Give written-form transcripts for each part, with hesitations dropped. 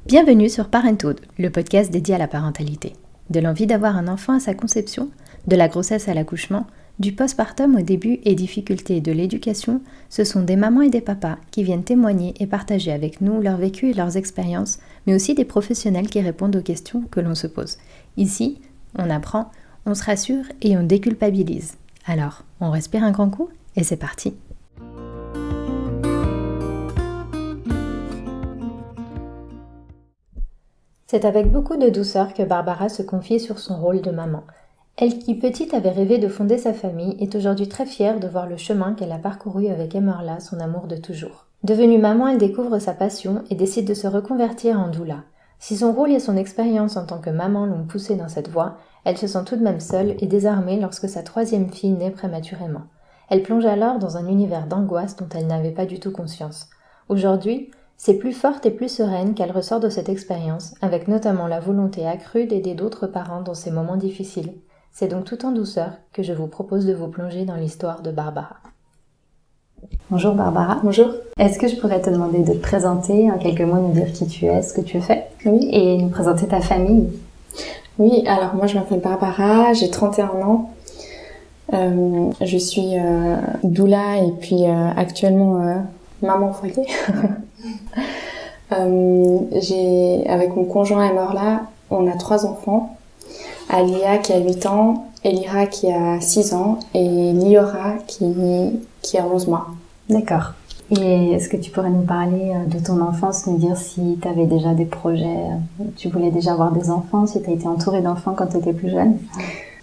Bienvenue sur Parenthood, le podcast dédié à la parentalité. De l'envie d'avoir un enfant à sa conception, de la grossesse à l'accouchement, du postpartum au début et difficultés de l'éducation, ce sont des mamans et des papas qui viennent témoigner et partager avec nous leur vécu et leurs expériences, mais aussi des professionnels qui répondent aux questions que l'on se pose. Ici, on apprend, on se rassure et on déculpabilise. Alors, on respire un grand coup et c'est parti. C'est avec beaucoup de douceur que Barbara se confie sur son rôle de maman. Elle qui, petite, avait rêvé de fonder sa famille, est aujourd'hui très fière de voir le chemin qu'elle a parcouru avec Emerla, son amour de toujours. Devenue maman, elle découvre sa passion et décide de se reconvertir en doula. Si son rôle et son expérience en tant que maman l'ont poussée dans cette voie, elle se sent tout de même seule et désarmée lorsque sa troisième fille naît prématurément. Elle plonge alors dans un univers d'angoisse dont elle n'avait pas du tout conscience. Aujourd'hui, c'est plus forte et plus sereine qu'elle ressort de cette expérience, avec notamment la volonté accrue d'aider d'autres parents dans ces moments difficiles. C'est donc tout en douceur que je vous propose de vous plonger dans l'histoire de Barbara. Bonjour Barbara. Bonjour. Est-ce que je pourrais te demander de te présenter, en quelques mots, nous dire qui tu es, ce que tu fais, Oui. et nous présenter ta famille? Oui, alors moi je m'appelle Barbara, j'ai 31 ans. Je suis doula et puis actuellement maman au foyer. Avec mon conjoint Emerla, on a 3 enfants. Alia qui a 8 ans, Elira qui a 6 ans et Liora qui a 11 mois. D'accord. Et est-ce que tu pourrais nous parler de ton enfance, nous dire si tu avais déjà des projets, tu voulais déjà avoir des enfants, si tu as été entourée d'enfants quand tu étais plus jeune?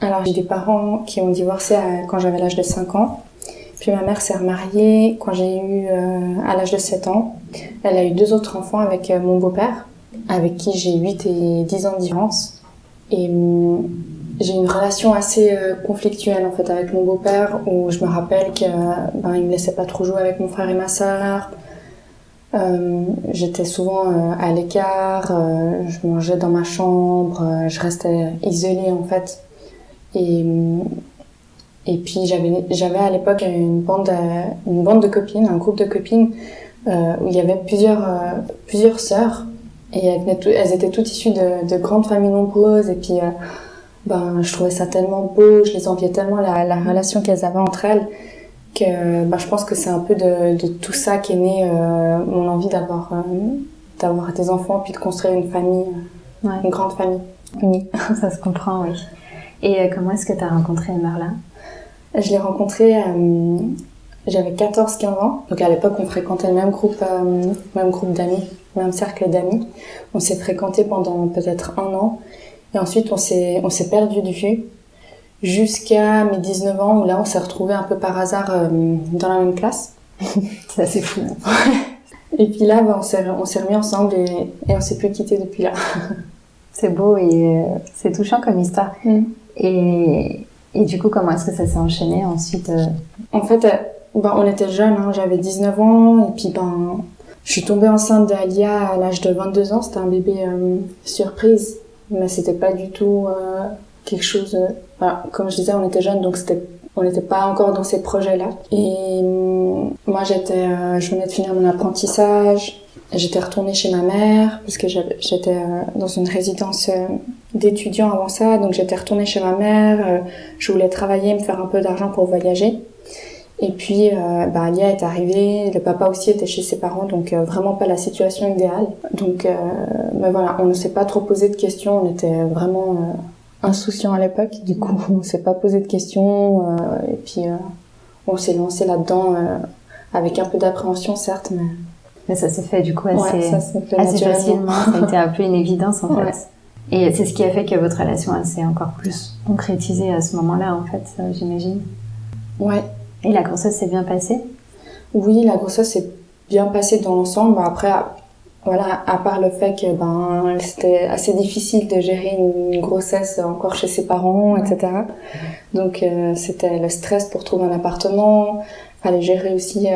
Alors j'ai des parents qui ont divorcé quand j'avais l'âge de 5 ans. Puis ma mère s'est remariée quand j'ai eu à l'âge de 7 ans. Elle a eu 2 autres enfants avec mon beau-père, avec qui j'ai 8 et 10 ans de différence. Et j'ai une relation assez conflictuelle en fait avec mon beau-père, où je me rappelle que il me laissait pas trop jouer avec mon frère et ma sœur. J'étais souvent à l'écart, je mangeais dans ma chambre, je restais isolée en fait. Et puis j'avais à l'époque une bande de copines, un groupe de copines où il y avait plusieurs sœurs et elles étaient toutes issues de grandes familles nombreuses et puis je trouvais ça tellement beau, je les enviais tellement la relation qu'elles avaient entre elles que je pense que c'est un peu de tout ça qu'est née mon envie d'avoir des enfants puis de construire une famille, une grande famille unie. Ça se comprend, oui. Et comment est-ce que tu as rencontré Emerla? Je l'ai rencontrée, j'avais 14-15 ans. Donc à l'époque, on fréquentait le même groupe d'amis, même cercle d'amis. On s'est fréquentés pendant peut-être 1 an. Et ensuite, on s'est perdu de vue jusqu'à mes 19 ans, où là, on s'est retrouvés un peu par hasard dans la même classe. C'est assez fou. Et puis là, on s'est remis ensemble et on s'est plus quittés depuis là. C'est beau et c'est touchant comme histoire. Et du coup, comment est-ce que ça s'est enchaîné ensuite? En fait, on était jeunes, hein, j'avais 19 ans, et puis je suis tombée enceinte d'Alia à l'âge de 22 ans, c'était un bébé surprise, mais c'était pas du tout quelque chose... comme je disais, on était jeunes, donc on n'était pas encore dans ces projets-là. Et moi, je venais de finir mon apprentissage, j'étais retournée chez ma mère, parce que j'étais dans une résidence d'étudiants avant ça, donc j'étais retournée chez ma mère, je voulais travailler, me faire un peu d'argent pour voyager. Et puis, Alia est arrivée, le papa aussi était chez ses parents, donc vraiment pas la situation idéale. Donc, mais voilà, on ne s'est pas trop posé de questions, on était vraiment insouciants à l'époque, du coup, on ne s'est pas posé de questions, et puis on s'est lancé là-dedans avec un peu d'appréhension, certes, mais ça s'est fait du coup assez naturellement. Facilement, ça a été un peu une évidence en fait. Ouais. Et c'est ce qui a fait que votre relation s'est encore plus concrétisée à ce moment-là en fait, j'imagine. Ouais. Et la grossesse s'est bien passée? Oui, la grossesse s'est bien passée dans l'ensemble. Après, voilà, à part le fait que c'était assez difficile de gérer une grossesse encore chez ses parents, etc. Donc c'était le stress pour trouver un appartement, fallait gérer aussi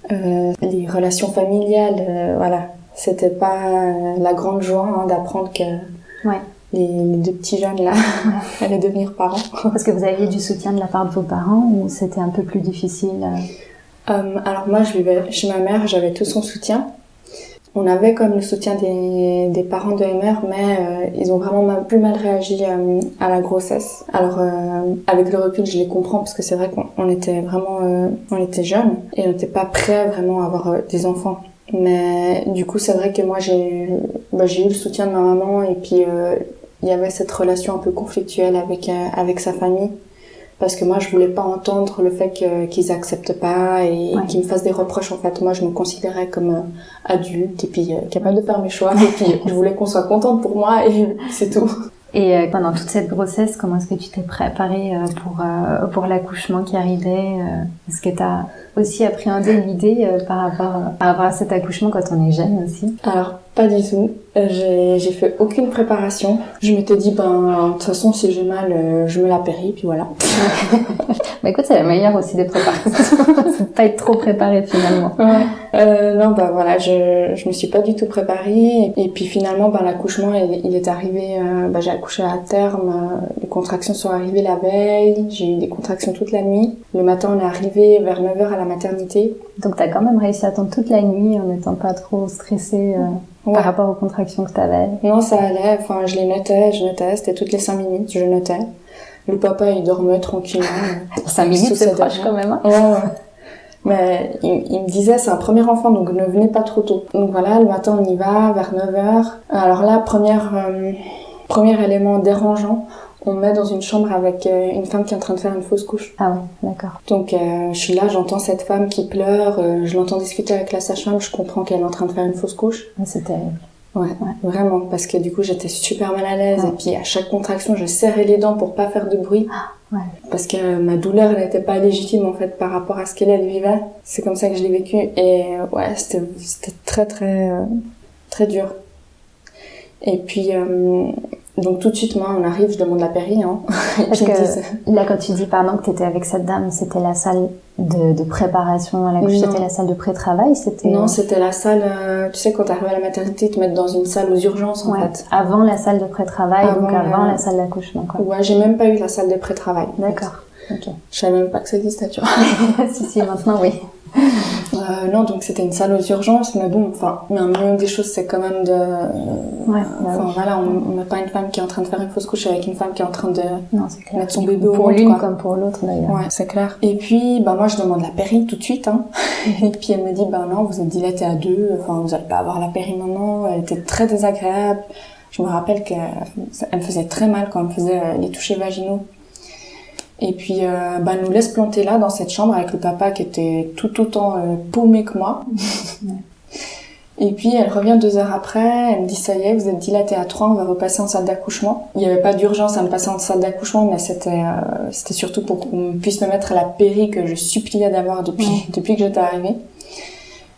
les relations familiales, voilà. C'était pas la grande joie d'apprendre que les 2 petits jeunes là allaient devenir parents. Parce que vous aviez du soutien de la part de vos parents ou c'était un peu plus difficile? Alors moi, je vivais chez ma mère, j'avais tout son soutien. On avait comme le soutien des parents de MR, mais ils ont vraiment plus mal réagi à la grossesse. Alors avec le recul, je les comprends parce que c'est vrai qu'on était vraiment, on était jeunes et on n'était pas prêts vraiment à avoir des enfants. Mais du coup, c'est vrai que moi j'ai eu le soutien de ma maman et puis il y avait cette relation un peu conflictuelle avec sa famille. Parce que moi, je voulais pas entendre le fait qu'ils acceptent pas et qu'ils me fassent des reproches. En fait, moi, je me considérais comme adulte et puis capable de faire mes choix. Et puis, je voulais qu'on soit contente pour moi et c'est tout. Et pendant toute cette grossesse, comment est-ce que tu t'es préparée pour l'accouchement qui arrivait? Est-ce que tu as aussi appréhendé l'idée par rapport à cet accouchement quand on est jeune aussi? Alors, pas du tout. J'ai fait aucune préparation. Je m'étais dit, de toute façon, si j'ai mal, je me la péris, puis voilà. Bah écoute, c'est la meilleure aussi des préparations. C'est de pas être trop préparée finalement. Ouais. Non, voilà, je me suis pas du tout préparée. Et puis finalement, l'accouchement, il est arrivé, j'ai accouché à terme. Les contractions sont arrivées la veille. J'ai eu des contractions toute la nuit. Le matin, on est arrivé vers 9h à la maternité. Donc t'as quand même réussi à attendre toute la nuit en n'étant pas trop stressée par rapport aux contractions que t'avais? Non, ça allait. Enfin, je notais. C'était toutes les 5 minutes, je notais. Le papa, il dormait tranquillement. 5 minutes, c'est proche quand même. Hein. Ouais. Mais il me disait, c'est un premier enfant, donc ne venez pas trop tôt. Donc voilà, le matin, on y va, vers 9h. Alors là, premier élément dérangeant, on me met dans une chambre avec une femme qui est en train de faire une fausse couche. Ah ouais, d'accord. Donc je suis là, j'entends cette femme qui pleure, je l'entends discuter avec la sage-femme, je comprends qu'elle est en train de faire une fausse couche. C'est terrible. Ouais, vraiment, parce que du coup j'étais super mal à l'aise et puis à chaque contraction je serrais les dents pour pas faire de bruit. Parce que ma douleur elle n'était pas légitime en fait par rapport à ce qu'elle vivait. C'est comme ça que je l'ai vécu et ouais, c'était très très très dur. Et puis donc tout de suite, moi, on arrive, je demande la péri, hein. Parce que là, quand tu dis, pardon, que t'étais avec cette dame, c'était la salle de préparation à l'accouchement, c'était la salle de pré-travail, c'était... Non, c'était la salle, tu sais, quand t'arrives à la maternité, ils te mettent dans une salle aux urgences, en fait. Avant la salle de pré-travail, donc avant la salle d'accouchement, quoi. Ouais, j'ai même pas eu la salle de pré-travail. D'accord, ok. Je savais même pas que ça existait, tu vois. Si, maintenant, oui. Non, donc c'était une salle aux urgences, mais bon, mais un minimum des choses, c'est quand même de... voilà, on met pas une femme qui est en train de faire une fausse couche avec une femme qui est en train de mettre son bébé au monde, pour l'une comme pour l'autre, d'ailleurs. Ouais, c'est clair. Et puis, moi, je demande la péri tout de suite, hein. Et puis elle me dit, non, vous êtes dilatée à 2, vous allez pas avoir la péri maintenant. Elle était très désagréable. Je me rappelle qu'elle me faisait très mal quand elle me faisait les touchés vaginaux. Et puis, elle nous laisse planter là, dans cette chambre, avec le papa qui était tout autant paumé que moi. Et puis, elle revient 2 heures après, elle me dit, ça y est, vous êtes dilatée à 3, on va repasser en salle d'accouchement. Il n'y avait pas d'urgence à me passer en salle d'accouchement, mais c'était surtout pour qu'on puisse me mettre la péri que je suppliais d'avoir depuis que j'étais arrivée.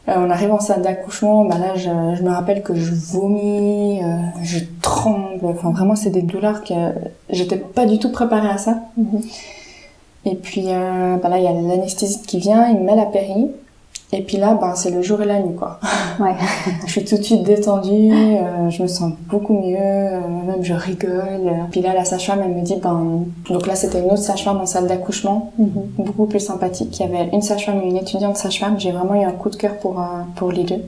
On arrive en salle d'accouchement, là, je me rappelle que je vomis, je tremble, vraiment, c'est des douleurs que j'étais pas du tout préparée à ça. Et puis, là, il y a l'anesthésiste qui vient, il me met la péri. Et puis là, c'est le jour et la nuit, quoi. Ouais. Je suis tout de suite détendue, je me sens beaucoup mieux, même je rigole. Puis là, la sage-femme, elle me dit, donc là, c'était une autre sage-femme en salle d'accouchement, beaucoup plus sympathique. Il y avait une sage-femme et une étudiante sage-femme. J'ai vraiment eu un coup de cœur pour les deux.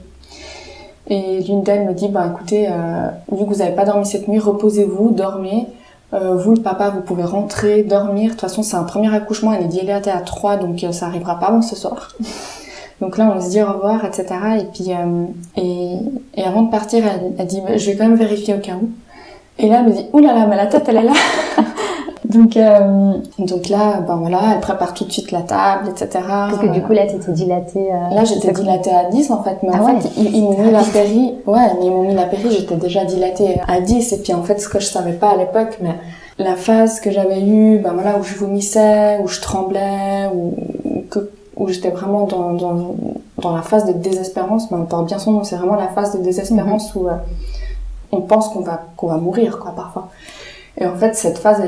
Et l'une d'elles me dit, écoutez, vu que vous n'avez pas dormi cette nuit, reposez-vous, dormez. Vous, le papa, vous pouvez rentrer, dormir. De toute façon, c'est un premier accouchement, elle est dilatée à 3, donc ça arrivera pas avant ce soir. Donc là, on se dit au revoir, etc. Et puis, et avant de partir, elle dit, je vais quand même vérifier au cas où. Et là, elle me dit, oulala, mais la tête, elle est là. donc là, voilà, elle prépare tout de suite la table, etc. Parce que du coup, là, t'étais dilatée... Là, j'étais dilatée à 10, en fait. Mais en fait, ils m'ont mis la péri. Ouais, mais ils m'ont mis la péri, j'étais déjà dilatée à 10. Et puis, en fait, ce que je savais pas à l'époque, mais la phase que j'avais eue, où je vomissais, où je tremblais, où j'étais vraiment dans la phase de désespérance, on porte bien son nom, c'est vraiment la phase de désespérance où on pense qu'on va mourir, quoi, parfois. Et en fait, cette phase,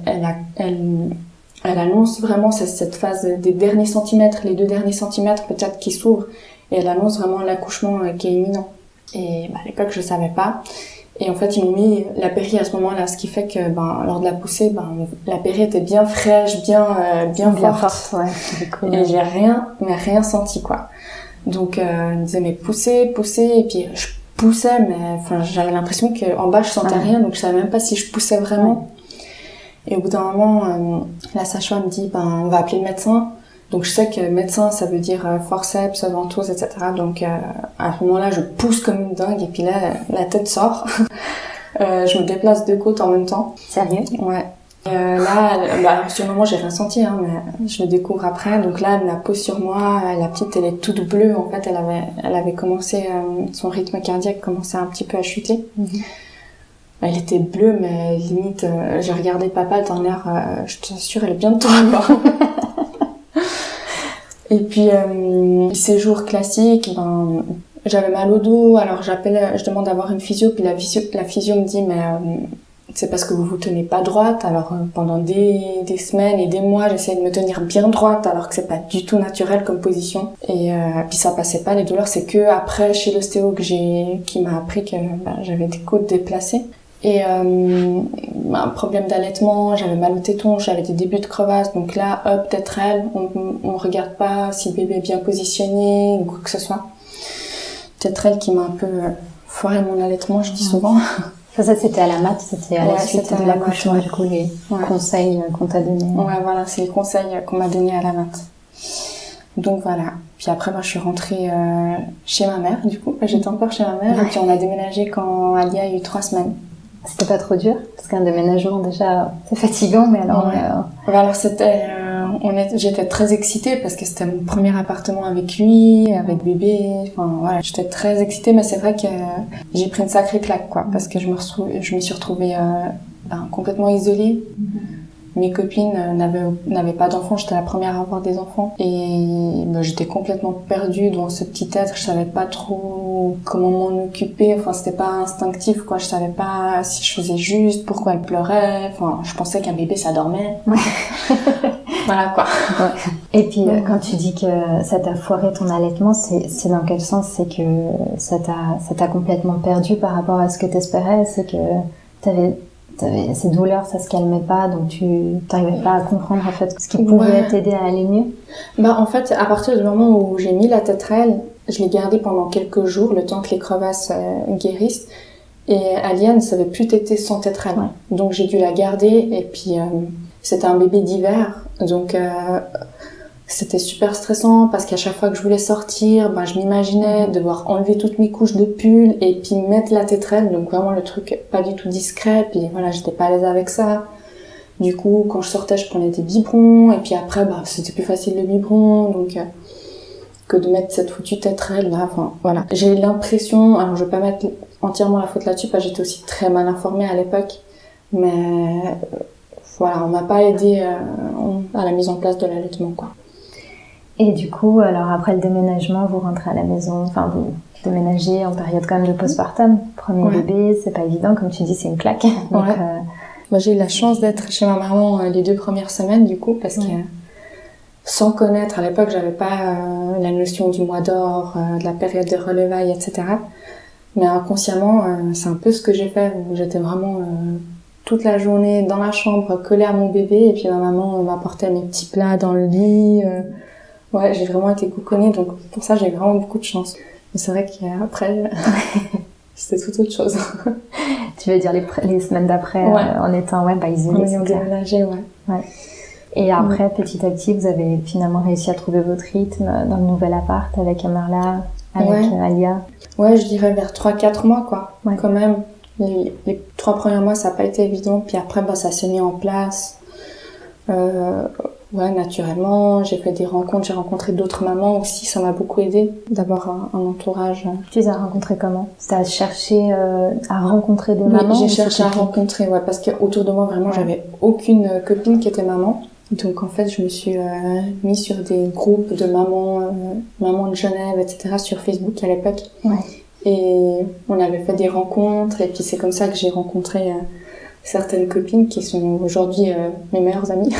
elle annonce vraiment cette phase des derniers centimètres, les 2 derniers centimètres peut-être qui s'ouvrent, et elle annonce vraiment l'accouchement qui est imminent. Et à l'époque, je savais pas. Et en fait, ils m'ont mis la péri à ce moment-là, ce qui fait que lors de la poussée, la péri était bien fraîche, bien forte. Ouais, et j'ai rien senti, quoi. Donc elle me disait mais poussez, et puis je poussais, mais enfin j'avais l'impression qu'en bas je sentais rien, donc je savais même pas si je poussais vraiment. Et au bout d'un moment, la sage-femme me dit on va appeler le médecin. Donc je sais que médecin ça veut dire forceps, ventouse, etc. Donc à ce moment-là je pousse comme une dingue et puis là la tête sort. Je me déplace de côte en même temps. Sérieux? Ouais. Sur le moment j'ai rien senti, mais je le découvre après. Donc là elle me la pose sur moi, la petite elle est toute bleue en fait, elle avait commencé, son rythme cardiaque commençait un petit peu à chuter. Elle était bleue mais limite, j'ai regardé papa dans l'air, je t'assure elle est bien de toi quoi. Et puis séjour classique, j'avais mal au dos, alors je demande d'avoir une physio, puis la physio me dit mais c'est parce que vous tenez pas droite. Alors pendant des semaines et des mois, j'essayais de me tenir bien droite alors que c'est pas du tout naturel comme position. Et puis ça passait pas, les douleurs, c'est que après chez l'ostéo qui m'a appris que j'avais des côtes déplacées. Et un problème d'allaitement, j'avais mal au téton, j'avais des débuts de crevasse, donc là hop, tétrelle, on regarde pas si le bébé est bien positionné ou quoi que ce soit. Tétrelle qui m'a un peu foiré mon allaitement, je dis souvent. Ça c'était à la mat, c'était à la suite de l'accouchement, du coup, les conseils qu'on t'a donnés. Ouais, voilà, c'est les conseils qu'on m'a donnés à la mat. Donc voilà. Puis après, moi, je suis rentrée chez ma mère, du coup. J'étais encore chez ma mère, et puis on a déménagé quand Alia a eu 3 semaines. C'était pas trop dur? Parce qu'un déménagement, déjà, c'est fatigant, mais alors... Alors j'étais très excitée parce que c'était mon premier appartement avec lui, avec bébé. Enfin, voilà, j'étais très excitée, mais c'est vrai que j'ai pris une sacrée claque, quoi, parce que je me suis retrouvée complètement isolée. Mes copines n'avaient pas d'enfants, j'étais la première à avoir des enfants. Et j'étais complètement perdue dans ce petit être, je savais pas trop comment m'en occuper, enfin c'était pas instinctif quoi, je savais pas si je faisais juste, pourquoi elle pleurait, enfin je pensais qu'un bébé ça dormait. Voilà quoi. Et puis quand tu dis que ça t'a foiré ton allaitement, c'est dans quel sens? C'est que ça t'a complètement perdu par rapport à ce que t'espérais? C'est que t'avais ces douleurs, ça se calmait pas, donc tu t'arrivais pas à comprendre en fait ce qui pouvait t'aider à aller mieux? En fait, à partir du moment où j'ai mis la tétrelle, je l'ai gardée pendant quelques jours, le temps que les crevasses guérissent, et Alia ne savait plus téter sans tétrelle. Donc j'ai dû la garder, et puis c'était un bébé d'hiver, donc c'était super stressant parce qu'à chaque fois que je voulais sortir, je m'imaginais devoir enlever toutes mes couches de pull et puis mettre la tétrelle, donc vraiment le truc pas du tout discret, puis voilà, j'étais pas à l'aise avec ça. Du coup, quand je sortais, je prenais des biberons, et puis après, c'était plus facile le biberon, donc que de mettre cette foutue tétrelle là, enfin voilà. J'ai l'impression, alors je vais pas mettre entièrement la faute là-dessus parce que j'étais aussi très mal informée à l'époque, mais voilà, on m'a pas aidé à la mise en place de l'allaitement quoi. Et du coup, alors après le déménagement, vous rentrez à la maison, enfin vous déménagez en période quand même de postpartum. Premier bébé, c'est pas évident, comme tu dis, c'est une claque. Donc, Moi j'ai eu la chance d'être chez ma maman les 2 premières semaines du coup, parce que sans connaître, à l'époque j'avais pas la notion du mois d'or, de la période de relevailles, etc. Mais inconsciemment, c'est un peu ce que j'ai fait, où j'étais vraiment toute la journée dans la chambre, collée à mon bébé, et puis ma maman m'apportait mes petits plats dans le lit. Ouais, j'ai vraiment été couconnée, donc pour ça j'ai vraiment beaucoup de chance. Mais c'est vrai qu'après, c'était tout autre chose. Tu veux dire les semaines d'après, en étant isolée, en ayant déménagé, ouais. Et après, petit à petit, vous avez finalement réussi à trouver votre rythme dans le nouvel appart avec Amarla, avec Alia? Ouais, je dirais vers 3-4 mois, quoi. Ouais. Quand même. Les 3 premiers mois, ça n'a pas été évident, puis après, ça s'est mis en place. Naturellement, j'ai fait des rencontres, j'ai rencontré d'autres mamans aussi, ça m'a beaucoup aidé d'avoir un entourage. Tu les as rencontrées comment? T'as cherché à rencontrer des mamans? J'ai cherché à rencontrer, parce que autour de moi vraiment j'avais aucune copine qui était maman. Donc en fait je me suis mise sur des groupes de mamans de Genève, etc. sur Facebook à l'époque. Et on avait fait des rencontres, et puis c'est comme ça que j'ai rencontré certaines copines qui sont aujourd'hui mes meilleures amies.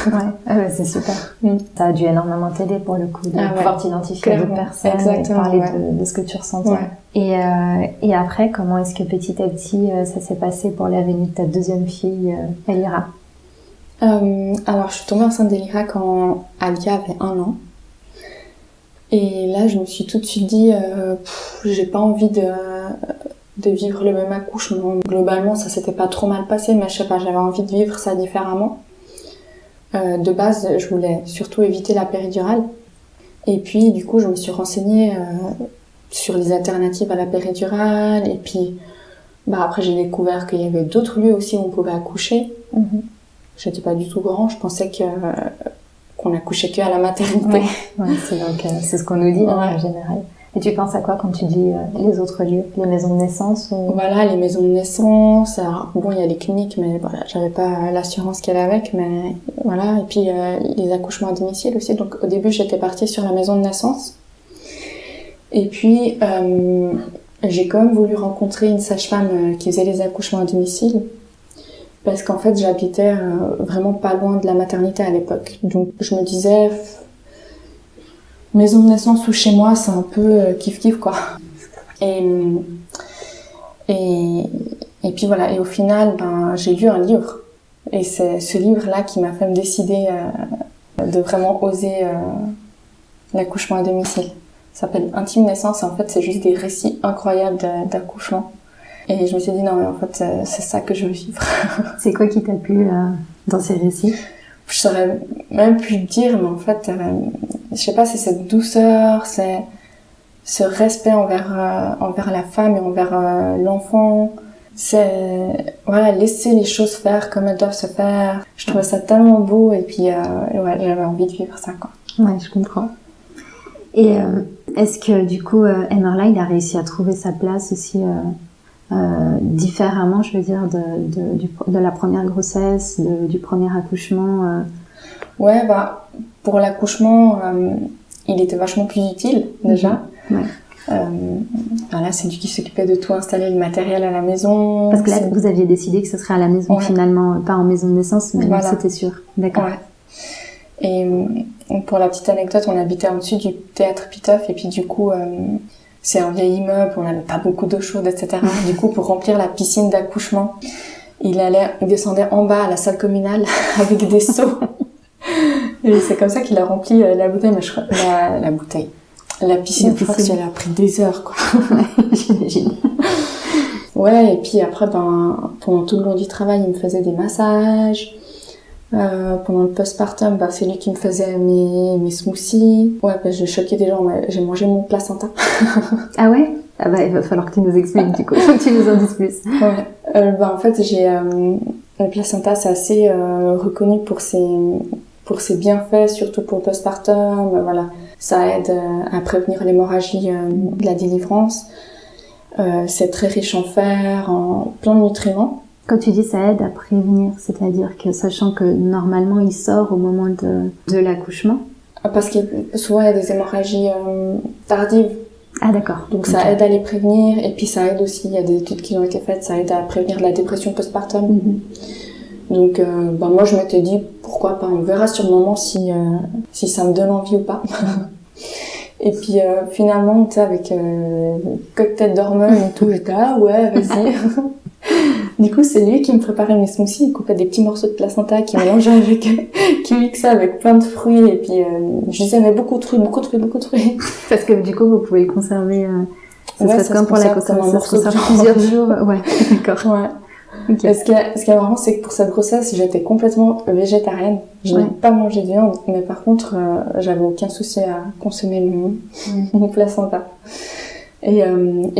C'est super. Ça a dû énormément t'aider pour le coup, de pouvoir t'identifier à d'autres personnes. Exactement, et parler de ce que tu ressentais. Et après, comment est-ce que petit à petit ça s'est passé pour la venue de ta deuxième fille, Elira? Alors je suis tombée enceinte d'Elira quand Alia avait 1 an. Et là, je me suis tout de suite dit, j'ai pas envie de vivre le même accouchement. Globalement, ça s'était pas trop mal passé, mais je sais pas, j'avais envie de vivre ça différemment. De base, je voulais surtout éviter la péridurale. Et puis, du coup, je me suis renseignée sur les alternatives à la péridurale. Et puis, après, j'ai découvert qu'il y avait d'autres lieux aussi où on pouvait accoucher. J'étais pas du tout grand, je pensais qu'on accouchait que à la maternité. Ouais, c'est ce qu'on nous dit en général. Et tu penses à quoi quand tu dis les autres lieux, les maisons de naissance ou... Voilà, les maisons de naissance. Alors, bon, il y a les cliniques, mais voilà, j'avais pas l'assurance qu'elle avait avec, mais voilà. Et puis les accouchements à domicile aussi. Donc au début, j'étais partie sur la maison de naissance. Et puis j'ai quand même voulu rencontrer une sage-femme qui faisait les accouchements à domicile. Parce qu'en fait, j'habitais vraiment pas loin de la maternité à l'époque. Donc je me disais, maison de naissance ou chez moi, c'est un peu kiff-kiff, quoi. Et puis voilà. Et au final, j'ai lu un livre. Et c'est ce livre-là qui m'a fait me décider de vraiment oser l'accouchement à domicile. Ça s'appelle Intime Naissance. Et en fait, c'est juste des récits incroyables d'accouchement. Et je me suis dit, non, mais en fait, c'est ça que je veux vivre. C'est quoi qui t'a plu dans ces récits? Je saurais même plus le dire, mais en fait, je sais pas, c'est cette douceur, c'est ce respect envers la femme et envers l'enfant. C'est, voilà, laisser les choses faire comme elles doivent se faire. Je trouvais ça tellement beau et puis, ouais, j'avais envie de vivre ça, quoi. Ouais, je comprends. Et est-ce que, du coup, Emmerlein a réussi à trouver sa place aussi différemment, je veux dire, de la première grossesse, du premier accouchement Ouais, pour l'accouchement, il était vachement plus utile, déjà. Ouais. Là, c'est lui qui s'occupait de tout installer le matériel à la maison. Parce que là, vous aviez décidé que ce serait à la maison, finalement, pas en maison de naissance, mais voilà. C'était sûr. D'accord. Ouais. Et pour la petite anecdote, on habitait en dessus du théâtre Pitoff, et puis du coup, c'est un vieil immeuble, on n'avait pas beaucoup d'eau chaude, etc. Du coup, pour remplir la piscine d'accouchement, il descendait en bas à la salle communale avec des seaux. Et c'est comme ça qu'il a rempli la bouteille, mais la bouteille. La piscine, je crois que ça a pris des heures, quoi. J'imagine. Ouais, et puis après, pendant tout le long du travail, il me faisait des massages. Pendant le postpartum, c'est lui qui me faisait mes smoothies. Ouais, je choquais des gens, j'ai mangé mon placenta. Ah ouais? Ah il va falloir que tu nous expliques, du coup. Faut que tu nous en dises plus. Ouais. En fait, le placenta, c'est assez reconnu pour ses bienfaits, surtout pour le postpartum. Voilà. Ça aide à prévenir l'hémorragie de la délivrance. C'est très riche en fer, en plein de nutriments. Quand tu dis ça aide à prévenir, c'est-à-dire que sachant que normalement il sort au moment de l'accouchement? Parce que souvent il y a des hémorragies tardives. Ah d'accord. Donc ça aide à les prévenir, et puis ça aide aussi, il y a des études qui ont été faites, ça aide à prévenir la dépression postpartum. Donc moi je m'étais dit pourquoi pas, on verra sur le moment si ça me donne envie ou pas. Et puis finalement, tu sais, avec cocktail d'hormones et tout, j'étais ouais, vas-y. Du coup, c'est lui qui me préparait mes smoothies, il coupait des petits morceaux de placenta qui mélangeait qui mixait avec plein de fruits, et puis je disais mais beaucoup de fruits. Parce que du coup, vous pouvez le conserver. Ça se comme pour la conserve plusieurs jours. Ouais, d'accord. Ouais. Okay. Ce qui est marrant, c'est que pour cette grossesse, j'étais complètement végétarienne. Je n'ai pas mangé de viande, mais par contre, j'avais aucun souci à consommer mon placenta. Et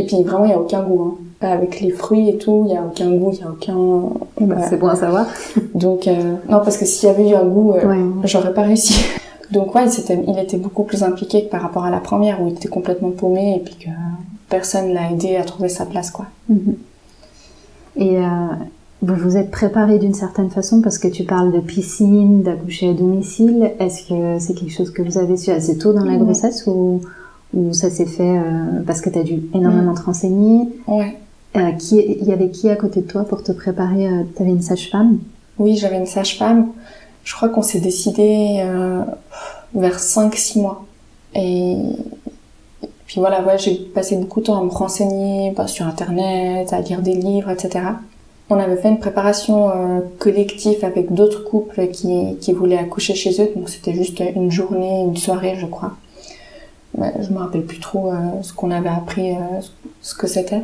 puis vraiment, il n'y a aucun goût. Hein. Avec les fruits et tout, il n'y a aucun goût, il n'y a aucun... C'est bon à savoir. Donc, non, parce que s'il y avait eu un goût, j'aurais pas réussi. Donc ouais, il était beaucoup plus impliqué que par rapport à la première, où il était complètement paumé, et puis que personne l'a aidé à trouver sa place, quoi. Et vous vous êtes préparé d'une certaine façon, parce que tu parles de piscine, d'accoucher à domicile. Est-ce que c'est quelque chose que vous avez su assez tôt dans la grossesse, ou ça s'est fait parce que tu as dû énormément te renseigner? Ouais. Il y avait qui à côté de toi pour te préparer? T'avais une sage-femme? Oui, j'avais une sage-femme. Je crois qu'on s'est décidé vers 5-6 mois. Et puis voilà, j'ai passé beaucoup de temps à me renseigner sur Internet, à lire des livres, etc. On avait fait une préparation collective avec d'autres couples qui voulaient accoucher chez eux. Donc c'était juste une journée, une soirée, je crois. je me rappelle plus trop ce qu'on avait appris, ce que c'était.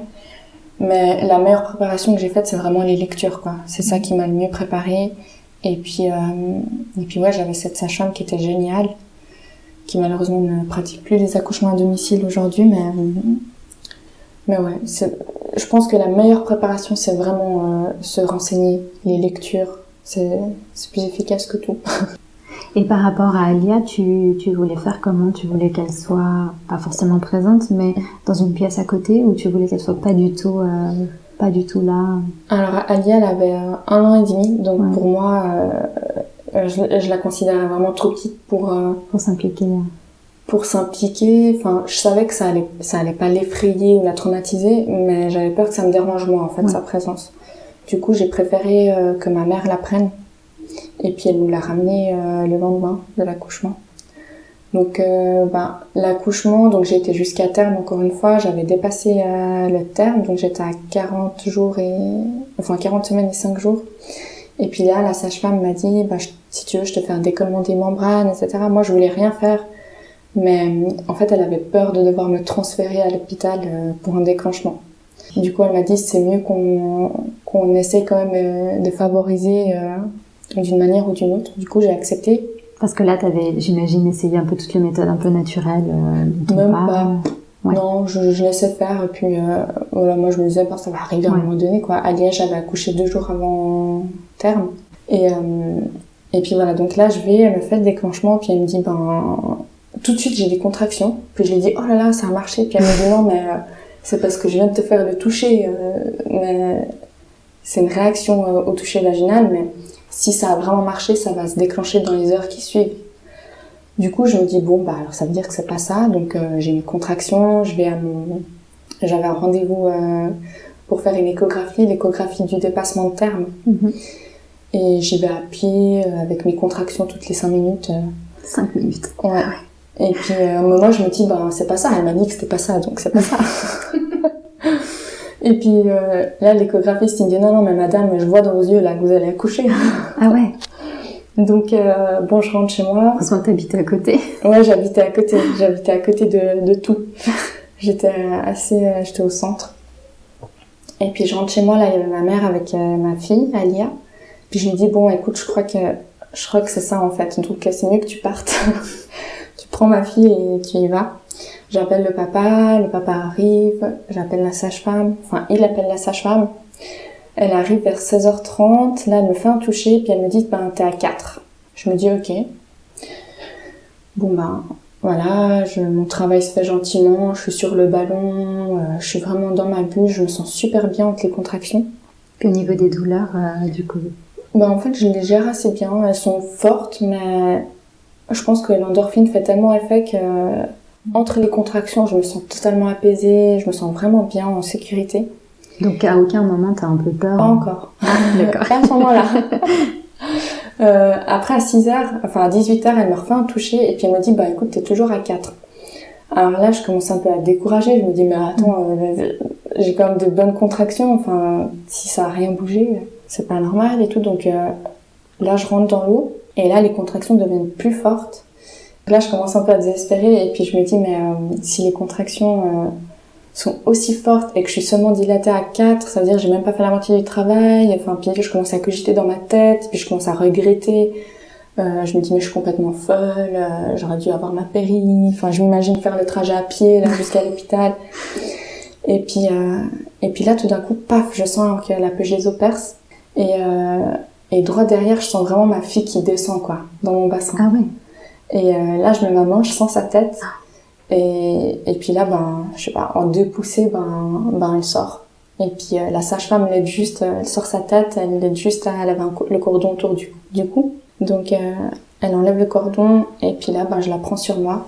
Mais la meilleure préparation que j'ai faite, c'est vraiment les lectures, quoi. C'est ça qui m'a le mieux préparée. Et puis ouais, j'avais cette sage-femme qui était géniale, qui malheureusement ne pratique plus les accouchements à domicile aujourd'hui, mais ouais, je pense que la meilleure préparation, c'est vraiment se renseigner, les lectures. C'est plus efficace que tout. Et par rapport à Alia, tu voulais faire comment? Tu voulais qu'elle soit pas forcément présente, mais dans une pièce à côté, ou tu voulais qu'elle soit pas du tout là? Alors Alia, elle avait 1 an et demi, donc pour moi, je la considérais vraiment trop petite pour s'impliquer. Pour s'impliquer. Enfin, je savais que ça allait pas l'effrayer ou la traumatiser, mais j'avais peur que ça me dérange moi, en fait, sa présence. Du coup, j'ai préféré que ma mère la prenne. Et puis elle nous l'a ramenée le lendemain de l'accouchement. Donc l'accouchement, donc j'ai été jusqu'à terme encore une fois, j'avais dépassé le terme, donc j'étais à 40 semaines et 5 jours. Et puis là, la sage-femme m'a dit, si tu veux, je te fais un décollement des membranes, etc. Moi, je voulais rien faire. Mais en fait, elle avait peur de devoir me transférer à l'hôpital pour un déclenchement. Du coup, elle m'a dit, c'est mieux qu'on essaie quand même de favoriser d'une manière ou d'une autre. Du coup, j'ai accepté. Parce que là, t'avais, j'imagine, essayé un peu toutes les méthodes un peu naturelles. Même pas. Ouais. Non, je laissais faire. Et puis, voilà, moi, je me disais, ça va arriver à un moment donné, quoi. À Liège, j'avais accouché 2 jours avant terme. Et puis voilà, donc là, elle me fait le déclenchement. Puis elle me dit, tout de suite, j'ai des contractions. Puis je lui dis, oh là là, ça a marché. Puis elle me dit, non, mais c'est parce que je viens de te faire le toucher. Mais c'est une réaction au toucher vaginal. Mais si ça a vraiment marché, ça va se déclencher dans les heures qui suivent. Du coup, je me dis, alors ça veut dire que c'est pas ça. Donc, j'ai une contraction. J'avais un rendez-vous pour faire une l'échographie du dépassement de terme. Mm-hmm. Et j'y vais à pied, avec mes contractions toutes les 5 minutes. 5 minutes. Ouais. Et puis, à un moment, je me dis, c'est pas ça. Elle m'a dit que c'était pas ça, donc c'est pas ça. Et puis, là, l'échographiste, il me dit, non, mais madame, je vois dans vos yeux, là, que vous allez accoucher. Ah ouais. Donc, je rentre chez moi. Soit t'habitais à côté. Ouais, j'habitais à côté de tout. J'étais au centre. Et puis, je rentre chez moi, là, il y avait ma mère avec ma fille, Alia. Puis, je lui dis, écoute, je crois que c'est ça, en fait. Donc, c'est mieux que tu partes. Tu prends ma fille et tu y vas. J'appelle le papa arrive, j'appelle la sage-femme, il appelle la sage-femme. Elle arrive vers 16h30, là, elle me fait un toucher, puis elle me dit, t'es à 4. Je me dis, ok. Voilà, mon travail se fait gentiment, je suis sur le ballon, je suis vraiment dans ma bulle, je me sens super bien entre les contractions. Puis au niveau des douleurs, du coup? En fait, je les gère assez bien, elles sont fortes, mais je pense que l'endorphine fait tellement effet que entre les contractions, je me sens totalement apaisée, je me sens vraiment bien, en sécurité. Donc à aucun moment t'as un peu peur? Pas encore. D'accord. Pas à ce moment-là. Après à 18h, elle me refait un toucher et puis elle me dit, écoute, t'es toujours à 4. Alors là, je commence un peu à décourager, je me dis, mais attends, j'ai quand même de bonnes contractions, si ça a rien bougé, c'est pas normal et tout. Donc là, je rentre dans l'eau et là, les contractions deviennent plus fortes. Là, je commence un peu à désespérer et puis je me dis, mais si les contractions sont aussi fortes et que je suis seulement dilatée à 4, ça veut dire que j'ai même pas fait la moitié du travail. Puis je commence à cogiter dans ma tête, puis je commence à regretter. Je me dis, mais je suis complètement folle, j'aurais dû avoir ma péri. Je m'imagine faire le trajet à pied là jusqu'à l'hôpital. Et puis là, tout d'un coup, paf, je sens que la Peugeot perce. Et droit derrière, je sens vraiment ma fille qui descend, dans mon bassin. Ah ouais. Et là, je mets ma main, je sens sa tête. Et puis là, je sais pas, en 2 poussées, elle sort. Et puis la sage-femme l'aide juste, elle sort sa tête, elle l'aide juste elle avait le cordon autour du cou. Donc elle enlève le cordon et puis là, je la prends sur moi.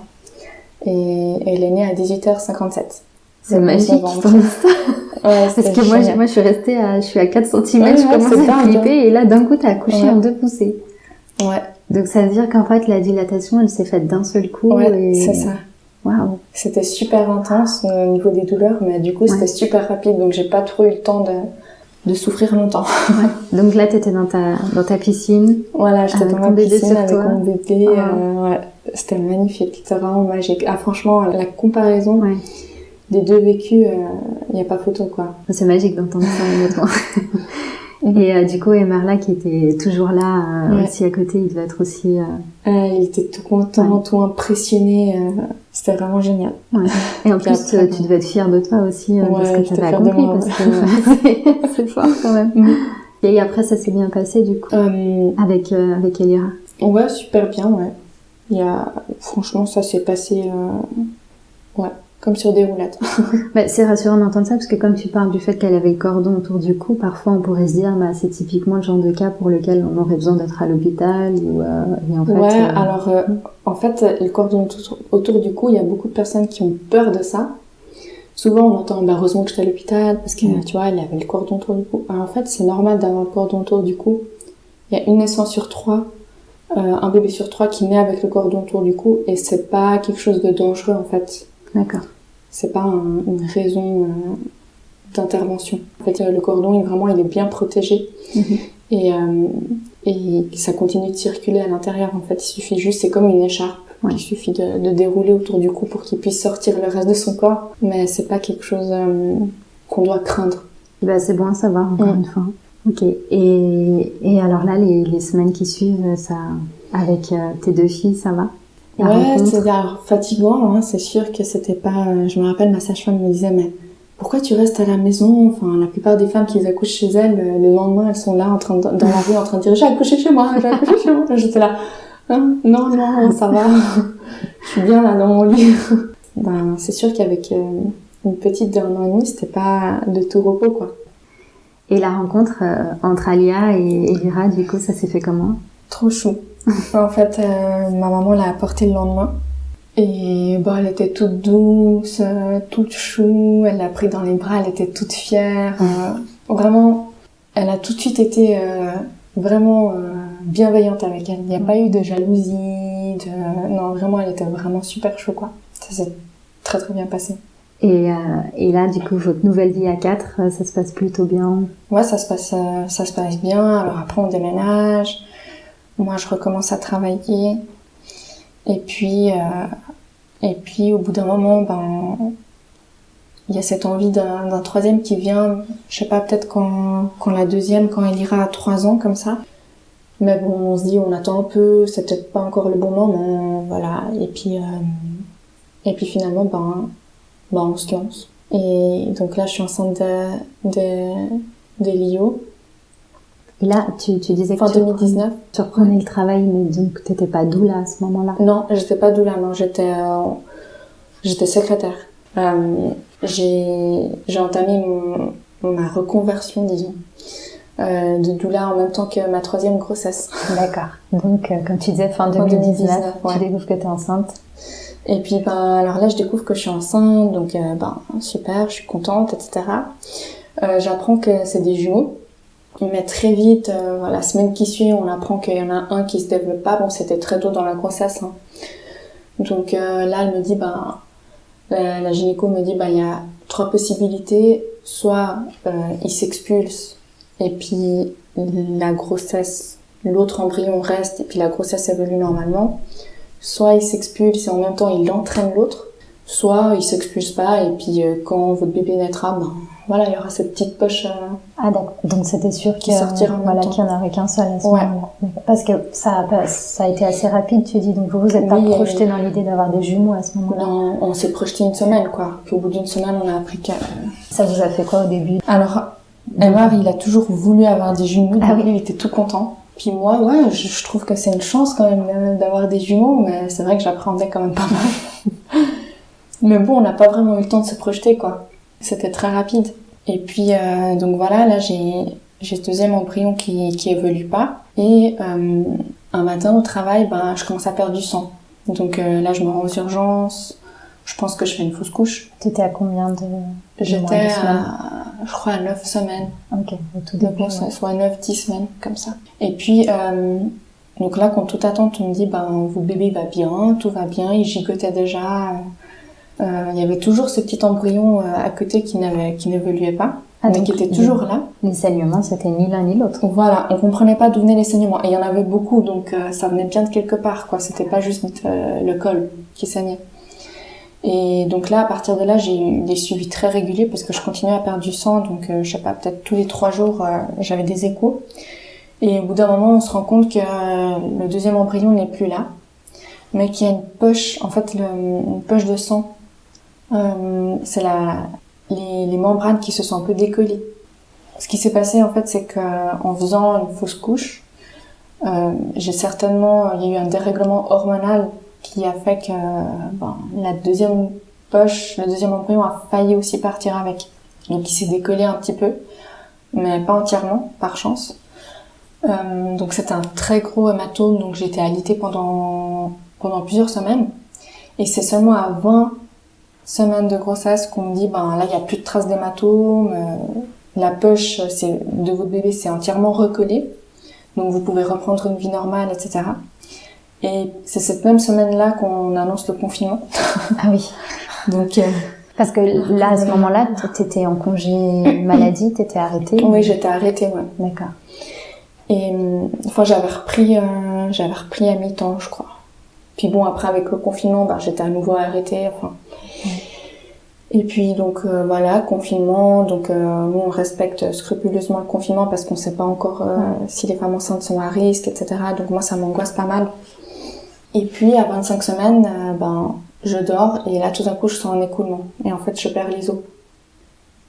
Et elle est née à 18h57. C'est magique. Ouais, parce que moi je suis restée je suis à 4 cm, je commence à flipper et là d'un coup t'as accouché en 2 poussées. Ouais. Donc ça veut dire qu'en fait la dilatation elle s'est faite d'un seul coup. Ouais, c'est ça. Waouh. C'était super intense au niveau des douleurs, mais du coup c'était super rapide, donc j'ai pas trop eu le temps de souffrir longtemps. Ouais. Donc là t'étais dans ta piscine. Voilà, j'étais dans ma piscine avec mon bébé. c'était magnifique, c'était vraiment magique. Ah franchement, la comparaison des deux vécus, il n'y a pas photo quoi. C'est magique d'entendre ça honnêtement. Et du coup, Emerla qui était toujours là aussi à côté, il devait être aussi... il était tout content, tout impressionné. C'était vraiment génial. Ouais. Et en plus, tu devais être fière de toi aussi, de ce que tu avais accompli, parce que c'est fort quand même. Et après, ça s'est bien passé du coup, avec Elira. Ouais, super bien, ouais. Franchement, ça s'est passé... comme sur des roulettes. C'est rassurant d'entendre ça, parce que comme tu parles du fait qu'elle avait le cordon autour du cou, parfois on pourrait se dire c'est typiquement le genre de cas pour lequel on aurait besoin d'être à l'hôpital. Et en fait, alors en fait, le cordon autour du cou, il y a beaucoup de personnes qui ont peur de ça. Souvent on entend heureusement que j'étais à l'hôpital, parce que tu vois, elle avait le cordon autour du cou. Alors, en fait, c'est normal d'avoir le cordon autour du cou. Il y a une naissance sur 3, un bébé sur 3 qui naît avec le cordon autour du cou, et c'est pas quelque chose de dangereux en fait. D'accord. C'est pas une raison d'intervention. En fait, le cordon, il est bien protégé. Et ça continue de circuler à l'intérieur. En fait, il suffit juste, c'est comme une écharpe. Il suffit de dérouler autour du cou pour qu'il puisse sortir le reste de son corps. Mais c'est pas quelque chose qu'on doit craindre. C'est bon à savoir, encore une fois. Ok. Et alors là, les semaines qui suivent, ça, avec tes 2 filles, ça va? C'est fatigant, c'est sûr que c'était pas... Je me rappelle, ma sage-femme me disait, mais pourquoi tu restes à la maison? Enfin, la plupart des femmes qui accouchent chez elles, le lendemain, elles sont là, dans la rue, en train de dire, j'ai accouché chez moi. J'étais là, non, ça va. Je suis bien là, dans mon lit. C'est sûr qu'avec une petite d'1 an et demi, c'était pas de tout repos, quoi. Et la rencontre entre Alia et Elira, du coup, ça s'est fait comment? Trop chou. En fait, ma maman l'a apportée le lendemain. Et elle était toute douce, toute chou. Elle l'a pris dans les bras, elle était toute fière. Vraiment, elle a tout de suite été vraiment bienveillante avec elle. Il n'y a pas eu de jalousie. Non, vraiment, elle était vraiment super chou, quoi. Ça s'est très très bien passé. Et là, du coup, votre nouvelle vie à 4, ça se passe plutôt bien? Ouais, ça se passe bien. Alors après, on déménage. Moi, je recommence à travailler. Et puis, au bout d'un moment, il y a cette envie d'un troisième qui vient. Je sais pas, peut-être quand la deuxième, quand elle ira à 3 ans, comme ça. Mais bon, on se dit, on attend un peu, c'est peut-être pas encore le bon moment, voilà. Et puis finalement, on se lance. Et donc là, je suis enceinte de Lio. Et là, tu disais que 2019. Tu reprenais le travail, mais donc t'étais pas doula à ce moment-là? Non, j'étais pas doula, non, j'étais secrétaire. J'ai entamé ma reconversion, disons, de doula en même temps que ma 3e grossesse. D'accord. Donc, comme tu disais, fin 2019, tu découvres que t'es enceinte. Et puis, alors là, je découvre que je suis enceinte, donc, super, je suis contente, etc. J'apprends que c'est des jumeaux. Mais très vite, la semaine qui suit, on apprend qu'il y en a un qui se développe pas. Bon, c'était très tôt dans la grossesse, hein. Donc là, elle me dit, la gynéco me dit, il y a 3 possibilités. Soit il s'expulse et puis la grossesse, l'autre embryon reste et puis la grossesse évolue normalement. Soit il s'expulse et en même temps il entraîne l'autre. Soit il s'expulse pas et puis quand votre bébé naîtra, il y aura cette petite poche Ah d'accord, donc c'était sûr qu'il sortira qu'il n'y en aurait qu'un seul à ce moment-là. Parce que ça a été assez rapide, tu dis, donc vous n'êtes pas projeté dans l'idée d'avoir des jumeaux à ce moment-là? Non, on s'est projeté 1 semaine, quoi. Puis au bout d'1 semaine, on a appris que... Ça vous a fait quoi au début? Alors, Emma, il a toujours voulu avoir des jumeaux, donc il était tout content. Puis moi, je trouve que c'est une chance quand même d'avoir des jumeaux, mais c'est vrai que j'appréhendais quand même pas mal. Mais bon, on n'a pas vraiment eu le temps de se projeter, quoi. C'était très rapide. Et puis, donc voilà, là, j'ai ce 2e embryon qui évolue pas. Et un matin au travail, je commence à perdre du sang. Donc là, je me rends aux urgences. Je pense que je fais une fausse couche. T'étais à combien de J'étais je crois à 9 semaines. Ok, au tout début. Soit 9-10 semaines, comme ça. Et puis, donc là, contre toute attente, on me dit, votre bébé va bien, tout va bien, il gigotait déjà. Il y avait toujours ce petit embryon à côté qui n'évoluait pas. mais qui étaient toujours là. Les saignements, c'était ni l'un ni l'autre. Voilà, on comprenait pas d'où venaient les saignements. Et il y en avait beaucoup, donc ça venait bien de quelque part, quoi. C'était pas juste le col qui saignait. Et donc là, à partir de là, j'ai eu des suivis très réguliers parce que je continuais à perdre du sang. Donc, je sais pas, peut-être tous les 3 jours, j'avais des échos. Et au bout d'un moment, on se rend compte que le deuxième embryon n'est plus là, mais qu'il y a une poche, en fait, une poche de sang. C'est les membranes qui se sont un peu décollées. Ce qui s'est passé, en fait, c'est qu'en faisant une fausse couche, il y a eu un dérèglement hormonal qui a fait que la deuxième poche, le deuxième embryon a failli aussi partir avec. Donc il s'est décollé un petit peu, mais pas entièrement, par chance. Donc c'était un très gros hématome, donc j'ai été alitée pendant plusieurs semaines. Et c'est seulement à 20 semaines de grossesse qu'on me dit, là il n'y a plus de traces d'hématome, la poche de votre bébé s'est entièrement recollée, donc vous pouvez reprendre une vie normale, etc. Et c'est cette même semaine-là qu'on annonce le confinement. Ah oui. Donc, parce que là, à ce moment-là, t'étais en congé maladie, t'étais arrêtée? Oui, j'étais arrêtée, ouais. D'accord. Et j'avais repris à mi-temps, je crois. Puis bon, après avec le confinement, j'étais à nouveau arrêtée. Et puis donc voilà, confinement. Donc nous on respecte scrupuleusement le confinement parce qu'on sait pas encore si les femmes enceintes sont à risque, etc. Donc moi ça m'angoisse pas mal. Et puis à 25 semaines, je dors et là tout d'un coup je sens un écoulement et en fait je perds les os.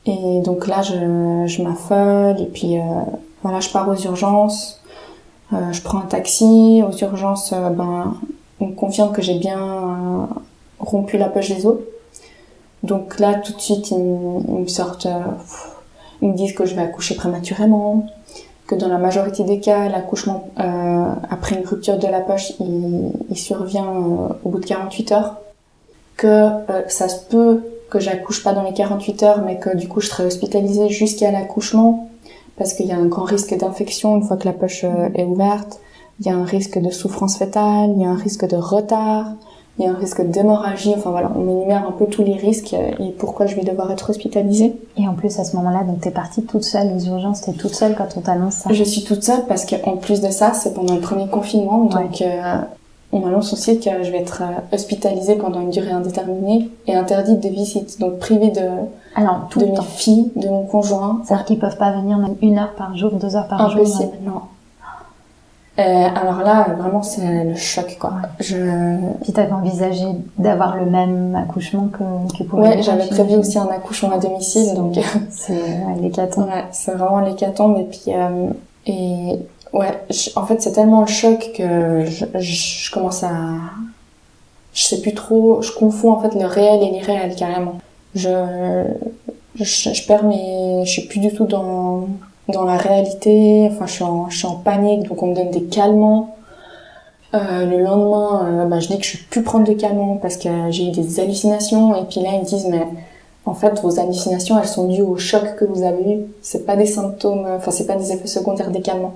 Et donc là je m'affole et puis je pars aux urgences. Je prends un taxi aux urgences. On me confirme que j'ai bien rompu la poche des os. Donc là tout de suite ils me sortent, ils me disent que je vais accoucher prématurément, que dans la majorité des cas, l'accouchement après une rupture de la poche, il survient au bout de 48 heures. Que ça se peut que j'accouche pas dans les 48 heures, mais que du coup je serai hospitalisée jusqu'à l'accouchement, parce qu'il y a un grand risque d'infection une fois que la poche est ouverte. Il y a un risque de souffrance fœtale, il y a un risque de retard, il y a un risque d'hémorragie. Enfin voilà, on énumère un peu tous les risques et pourquoi je vais devoir être hospitalisée. Et en plus à ce moment-là, donc t'es partie toute seule aux urgences, t'es toute seule quand on t'annonce ça? Je suis toute seule parce qu'en plus de ça, c'est pendant le premier confinement, donc on m'annonce aussi que je vais être hospitalisée pendant une durée indéterminée et interdite de visite, donc privée de mes filles, de mon conjoint. C'est-à-dire qu'ils peuvent pas venir même 1 heure par jour, 2 heures par jour? Impossible, non. Alors là, vraiment, c'est le choc, quoi. Ouais. Puis t'avais envisagé d'avoir le même accouchement que pour les j'avais prévu aussi un accouchement à domicile, donc c'est l'hécatombe. Ouais, c'est vraiment l'hécatombe. Et puis en fait, c'est tellement le choc que je commence à, je sais plus trop, je confonds en fait le réel et l'irréel carrément. Je suis plus du tout dans la réalité. Enfin, je suis en panique, donc on me donne des calmants. Le lendemain, je dis que je peux plus prendre de calmants parce que j'ai eu des hallucinations. Et puis là, ils me disent, mais en fait, vos hallucinations, elles sont dues au choc que vous avez eu. C'est pas des symptômes, c'est pas des effets secondaires des calmants.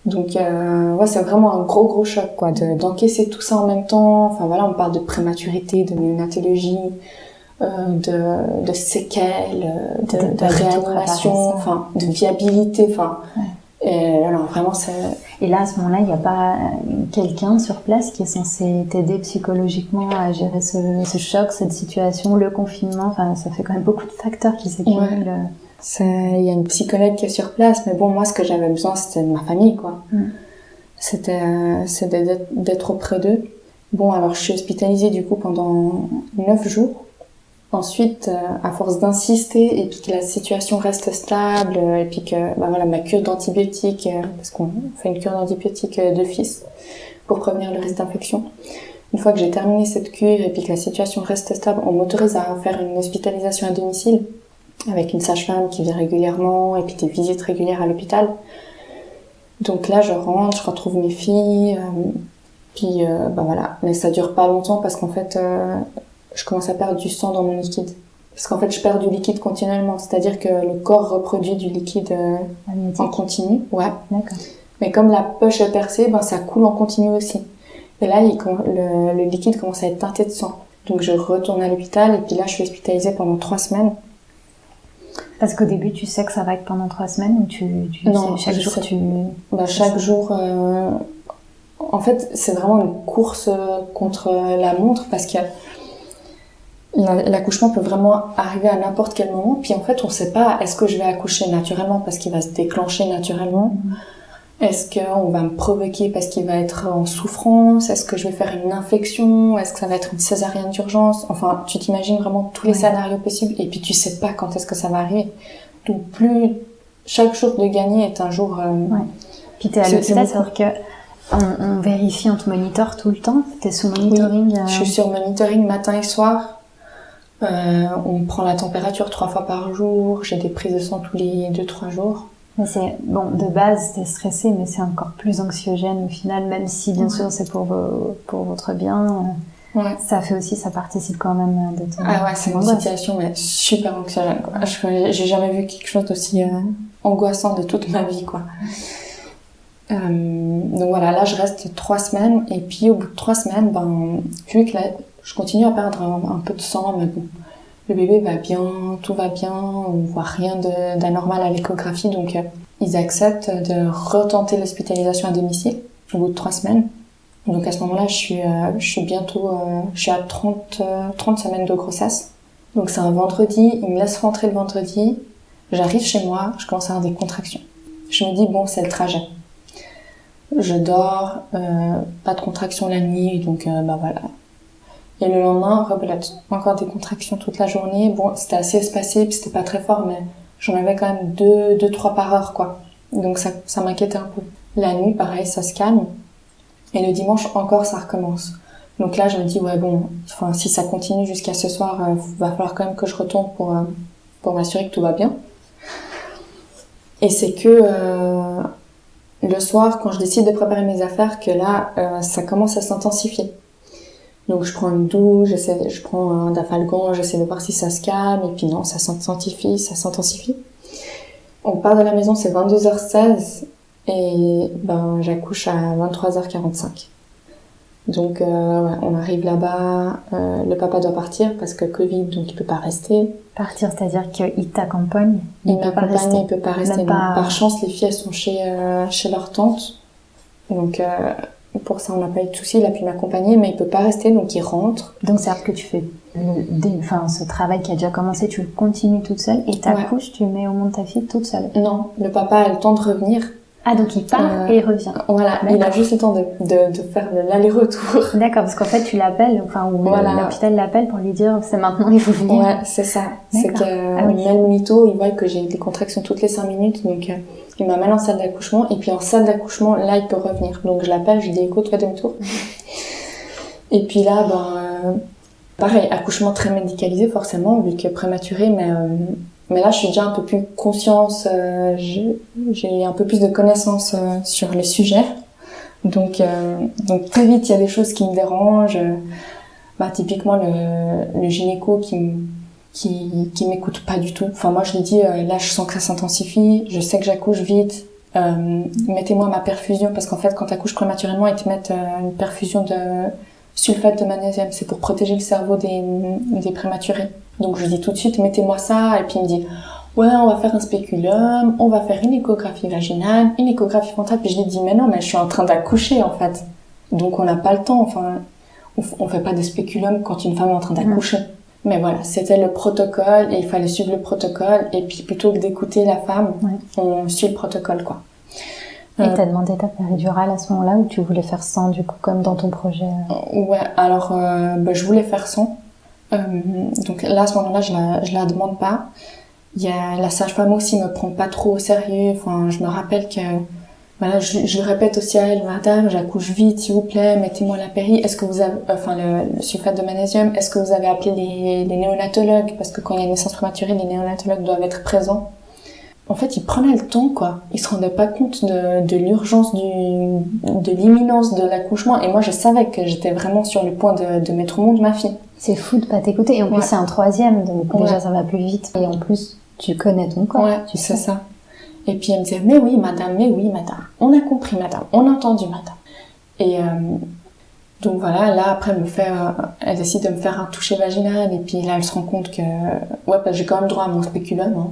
Donc, c'est vraiment un gros choc, quoi, d'encaisser tout ça en même temps. Enfin voilà, on parle de prématurité, de néonatologie, de séquelles, de réanimation, de viabilité, et alors vraiment c'est... Et là à ce moment-là il n'y a pas quelqu'un sur place qui est censé t'aider psychologiquement à gérer ce choc, cette situation, le confinement, ça fait quand même beaucoup de facteurs qui s'accumulent. Il y a une psychologue qui est sur place, mais bon, moi ce que j'avais besoin c'était de ma famille, quoi. C'était d'être auprès d'eux. Bon, alors je suis hospitalisée du coup pendant 9 jours. Ensuite, à force d'insister et puis que la situation reste stable et puis que ma cure d'antibiotiques, parce qu'on fait une cure d'antibiotiques d'office pour prévenir le risque d'infection. Une fois que j'ai terminé cette cure et puis que la situation reste stable, on m'autorise à faire une hospitalisation à domicile avec une sage-femme qui vient régulièrement et puis des visites régulières à l'hôpital. Donc là, je rentre, je retrouve mes filles, puis mais ça dure pas longtemps parce qu'en fait je commence à perdre du sang dans mon liquide. Parce qu'en fait, je perds du liquide continuellement. C'est-à-dire que le corps reproduit du liquide en continu. Ouais. D'accord. Mais comme la poche est percée, ça coule en continu aussi. Et là, le liquide commence à être teinté de sang. Donc, je retourne à l'hôpital et puis là, je suis hospitalisée pendant 3 semaines. Parce qu'au début, tu sais que ça va être pendant 3 semaines ou non, chaque jour tu... chaque jour... En fait, c'est vraiment une course contre la montre parce que l'accouchement peut vraiment arriver à n'importe quel moment. Puis en fait, on sait pas, est-ce que je vais accoucher naturellement parce qu'il va se déclencher naturellement? Est-ce qu'on va me provoquer parce qu'il va être en souffrance? Est-ce que je vais faire une infection? Est-ce que ça va être une césarienne d'urgence? Enfin, tu t'imagines vraiment tous les scénarios possibles et puis tu sais pas quand est-ce que ça va arriver. Donc chaque jour de gagner est un jour... Puis t'es à l'hôpital, c'est-à-dire que on vérifie, on te monitore tout le temps? T'es sous monitoring? Oui, je suis sur monitoring matin et soir. On me prend la température 3 fois par jour. J'ai des prises de sang tous les 2-3 jours. Mais c'est, bon, de base, t'es stressée, mais c'est encore plus anxiogène au final, même si, bien sûr, c'est pour votre bien. Ça fait aussi, ça participe quand même de ton... Ah ouais, c'est une situation, mais super anxiogène, quoi. J'ai jamais vu quelque chose d'aussi angoissant de toute ma vie, quoi. Donc voilà, là je reste 3 semaines et puis au bout de 3 semaines, vu que là je continue à perdre un peu de sang, mais bon, le bébé va bien, tout va bien, on voit rien d'anormal à l'échographie, donc ils acceptent de retenter l'hospitalisation à domicile au bout de 3 semaines. Donc à ce moment-là, je suis bientôt, je suis à 30 semaines de grossesse. Donc c'est un vendredi, ils me laissent rentrer le vendredi, j'arrive chez moi, je commence à avoir des contractions. Je me dis bon, c'est le trajet. Je dors, pas de contractions la nuit, donc voilà. Et le lendemain, rebelote. Encore des contractions toute la journée. Bon, c'était assez espacé, puis c'était pas très fort, mais j'en avais quand même 2-3 par heure, quoi. Donc ça m'inquiétait un peu. La nuit, pareil, ça se calme. Et le dimanche, encore, ça recommence. Donc là, je me dis, ouais, bon, enfin, si ça continue jusqu'à ce soir, va falloir quand même que je retourne pour m'assurer que tout va bien. Et c'est que... le soir, quand je décide de préparer mes affaires, que là, ça commence à s'intensifier. Donc je prends une douche, je prends un dafalgan, j'essaie de voir si ça se calme, et puis non, ça s'intensifie. On part de la maison, c'est 22h16, et j'accouche à 23h45. Donc on arrive là-bas, le papa doit partir parce que Covid, donc il peut pas rester. Partir, c'est-à-dire qu'il t'accompagne? Il m'accompagne, il peut pas rester. Par chance, les filles elles sont chez leur tante, donc pour ça on n'a pas eu de soucis. Il a pu m'accompagner, mais il peut pas rester, donc il rentre. Donc c'est-à-dire que tu fais ce travail qui a déjà commencé, tu le continues toute seule et t'accouches, tu mets au monde ta fille toute seule? Non, le papa a le temps de revenir. Ah, donc il part et il revient. Voilà, il a juste le temps de faire l'aller-retour. D'accord, parce qu'en fait tu l'appelles, l'hôpital l'appelle pour lui dire c'est maintenant, il faut venir. Ouais, c'est ça. C'est que il met le monito, il voit que j'ai des contractions toutes les 5 minutes, donc il m'amène en salle d'accouchement, et puis en salle d'accouchement, là il peut revenir. Donc je l'appelle, je lui dis écoute, fais demi-tour. Et puis là, pareil, accouchement très médicalisé forcément, vu que prématuré, mais là, je suis déjà un peu plus consciente, j'ai un peu plus de connaissances sur le sujet. Donc très vite, il y a des choses qui me dérangent. Typiquement, le gynéco qui m'écoute pas du tout. Enfin, moi, je lui dis, là, je sens que ça s'intensifie, je sais que j'accouche vite, mettez-moi ma perfusion, parce qu'en fait, quand t'accouches prématurément, ils te mettent une perfusion de sulfate de magnésium. C'est pour protéger le cerveau des prématurés. Donc je lui dis tout de suite, mettez-moi ça, et puis il me dit, ouais, on va faire un spéculum, on va faire une échographie vaginale, une échographie frontale, puis je lui dis, mais non, mais je suis en train d'accoucher, en fait. Donc on n'a pas le temps, enfin, on fait pas de spéculum quand une femme est en train d'accoucher. Mais voilà, c'était le protocole, et il fallait suivre le protocole, et puis plutôt que d'écouter la femme, on suit le protocole, quoi. Et t'as demandé ta péridurale à ce moment-là, ou tu voulais faire sans, du coup, comme dans ton projet? Ouais, alors, je voulais faire sans. Donc là, à ce moment-là, je la demande pas. Il y a la sage-femme aussi me prend pas trop au sérieux. Enfin, je me rappelle que, voilà, je répète aussi à elle, madame, j'accouche vite, s'il vous plaît, mettez-moi la péri. Est-ce que vous avez, le sulfate de magnésium, est-ce que vous avez appelé les néonatologues? Parce que quand il y a une naissance prématurée, les néonatologues doivent être présents. En fait, ils prenaient le temps, quoi. Ils se rendaient pas compte de l'urgence de l'imminence de l'accouchement. Et moi, je savais que j'étais vraiment sur le point de mettre au monde ma fille. C'est fou de pas t'écouter. Et en plus, c'est un 3e, donc déjà, ça va plus vite. Et en plus, tu connais ton corps. Ouais, tu sais ça. Et puis, elle me disait, mais oui, madame. On a compris, madame. On a entendu, madame. Et Donc voilà, là après elle décide de me faire un toucher vaginal et puis là elle se rend compte que j'ai quand même droit à mon spéculum. Hein.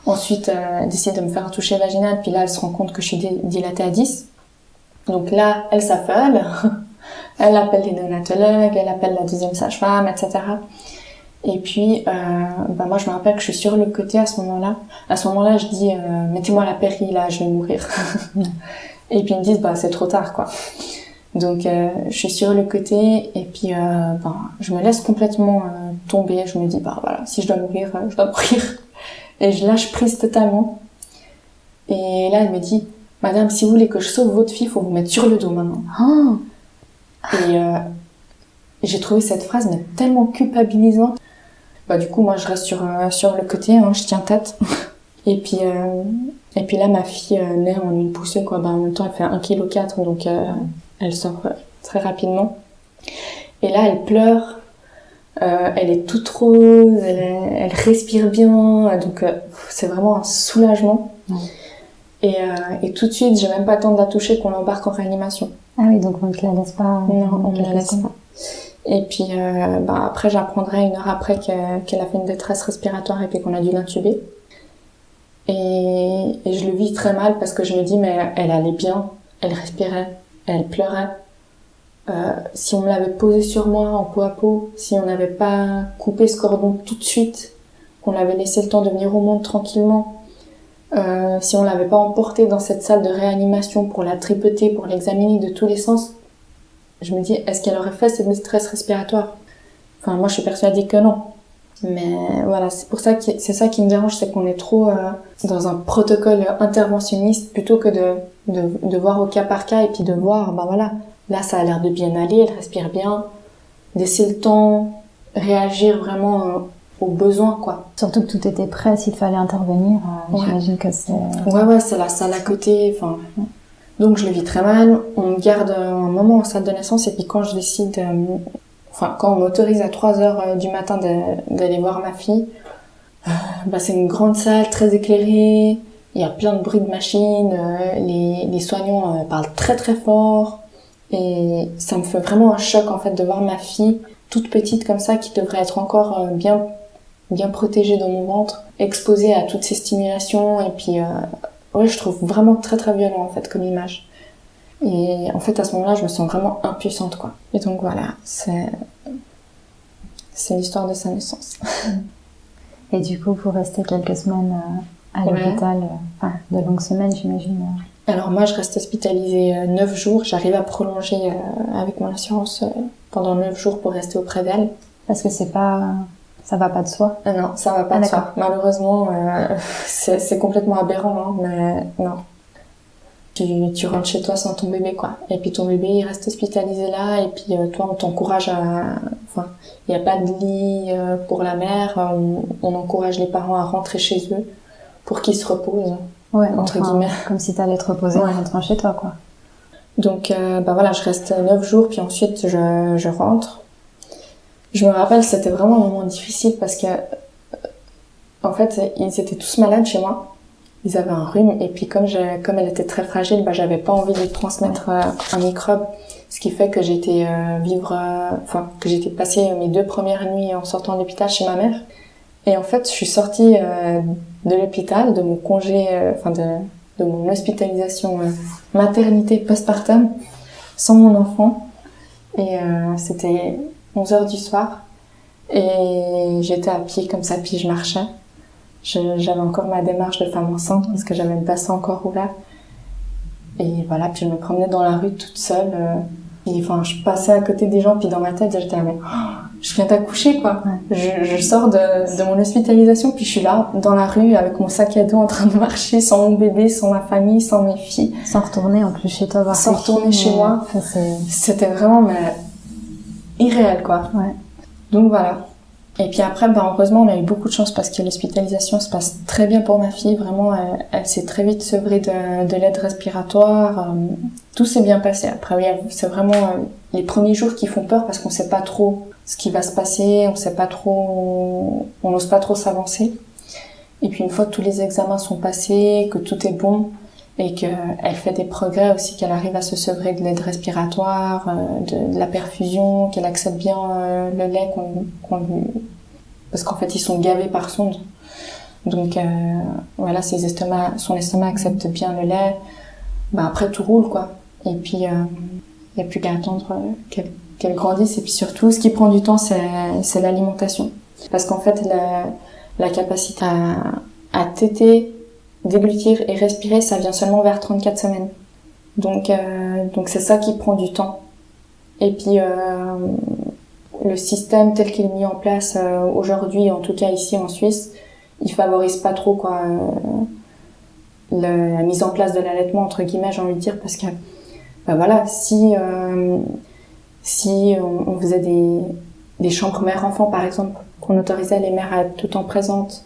Ensuite elle décide de me faire un toucher vaginal puis là elle se rend compte que je suis dilatée à 10. Donc là elle s'affole, elle appelle les néonatologues, elle appelle la deuxième sage-femme, etc. Et puis moi je me rappelle que je suis sur le côté à ce moment-là. À ce moment-là je dis mettez-moi la péri là, je vais mourir. Et puis ils me disent c'est trop tard quoi. Donc je suis sur le côté et puis je me laisse complètement tomber. Je me dis voilà, si je dois mourir, je dois mourir. Et je lâche prise totalement. Et là elle me dit madame, si vous voulez que je sauve votre fille, faut vous mettre sur le dos maintenant. Oh. Et j'ai trouvé cette phrase mais tellement culpabilisante. Du coup moi je reste sur le côté, hein, je tiens tête. Et puis là ma fille naît en une poussée quoi. En même temps elle fait 1,4 kg donc elle sort très rapidement. Et là, elle pleure. Elle est toute rose. Elle respire bien. Donc, c'est vraiment un soulagement. Ouais. Et tout de suite, j'ai même pas le temps de la toucher qu'on l'embarque en réanimation. Ah oui, donc on ne te la laisse pas. Non, on ne la laisse pas. Et puis, après, j'apprendrai 1 heure après qu'elle a fait une détresse respiratoire et puis qu'on a dû l'intuber. Et je le vis très mal parce que je me dis, mais elle allait bien. Elle respirait. Elle pleurait. Si on me l'avait posé sur moi en peau à peau, si on n'avait pas coupé ce cordon tout de suite, qu'on l'avait laissé le temps de venir au monde tranquillement, si on l'avait pas emportée dans cette salle de réanimation pour la tripoter, pour l'examiner de tous les sens, je me dis, est-ce qu'elle aurait fait cette détresse respiratoire ? Enfin, moi je suis persuadée que non. Mais voilà, c'est pour ça que c'est ça qui me dérange, c'est qu'on est trop dans un protocole interventionniste plutôt que de voir au cas par cas et puis de voir, là ça a l'air de bien aller, elle respire bien, laisser le temps, réagir vraiment aux besoins quoi. Surtout que tout était prêt, s'il fallait intervenir, j'imagine que c'est... Ouais, c'est la salle à côté, donc je le vis très mal, on me garde un moment en salle de naissance et puis quand je décide... quand on m'autorise à 3h du matin d'aller voir ma fille, c'est une grande salle très éclairée, il y a plein de bruit de machines, les soignants parlent très très fort et ça me fait vraiment un choc en fait de voir ma fille toute petite comme ça qui devrait être encore bien protégée dans mon ventre, exposée à toutes ces stimulations et puis je trouve vraiment très très violent en fait comme image. Et en fait, à ce moment-là, je me sens vraiment impuissante, quoi. Et donc voilà, c'est l'histoire de sa naissance. Et du coup, vous restez quelques semaines à l'hôpital, de longues semaines, j'imagine. Alors moi, je reste hospitalisée 9 jours. J'arrive à prolonger avec mon assurance pendant 9 jours pour rester auprès d'elle. Parce que ça va pas de soi. Non, ça va pas de soi. Malheureusement, c'est complètement aberrant, hein, mais non. Tu rentres chez toi sans ton bébé, quoi. Et puis ton bébé, il reste hospitalisé là, et puis toi, on t'encourage il n'y a pas de lit pour la mère, on encourage les parents à rentrer chez eux pour qu'ils se reposent, entre guillemets. Comme si t'allais te reposer en rentrant chez toi, quoi. Donc, je reste 9 jours, puis ensuite, je rentre. Je me rappelle, c'était vraiment un moment difficile parce que, en fait, ils étaient tous malades chez moi. Ils avaient un rhume et puis comme elle était très fragile, j'avais pas envie de lui transmettre un microbe, ce qui fait que j'étais passé mes 2 premières nuits en sortant de l'hôpital chez ma mère. Et en fait, je suis sortie de l'hôpital, de mon congé, de mon hospitalisation maternité postpartum, sans mon enfant. Et c'était 11h du soir et j'étais à pied comme ça, puis je marchais. J'avais encore ma démarche de femme enceinte parce que j'avais le bassin encore ouvert. Et voilà, puis je me promenais dans la rue toute seule. Je passais à côté des gens, puis dans ma tête, j'étais je viens d'accoucher, quoi. Ouais. Je sors de mon hospitalisation, puis je suis là, dans la rue, avec mon sac à dos en train de marcher, sans mon bébé, sans ma famille, sans mes filles. Sans retourner en plus chez toi voir sans retourner chez moi. C'était vraiment irréel, quoi. Ouais. Donc voilà. Et puis après, heureusement, on a eu beaucoup de chance parce que l'hospitalisation se passe très bien pour ma fille. Vraiment, elle s'est très vite sevrée de l'aide respiratoire. Tout s'est bien passé. Après, c'est vraiment les premiers jours qui font peur parce qu'on sait pas trop ce qui va se passer, on n'ose pas trop s'avancer. Et puis une fois que tous les examens sont passés, que tout est bon, et qu'elle fait des progrès aussi, qu'elle arrive à se sevrer de l'aide respiratoire, de la perfusion, qu'elle accepte bien le lait qu'on lui... Parce qu'en fait, ils sont gavés par sonde. Donc voilà, son estomac accepte bien le lait. Après, tout roule, quoi. Et puis, il n'y a plus qu'à attendre qu'elle grandisse. Et puis surtout, ce qui prend du temps, c'est l'alimentation. Parce qu'en fait, la capacité à téter, déglutir et respirer, ça vient seulement vers 34 semaines. Donc c'est ça qui prend du temps. Et puis le système tel qu'il est mis en place aujourd'hui, en tout cas ici en Suisse, il favorise pas trop quoi la mise en place de l'allaitement entre guillemets, j'ai envie de dire, parce que voilà, si on faisait des chambres mère-enfant par exemple, qu'on autorisait les mères à être tout le temps présentes,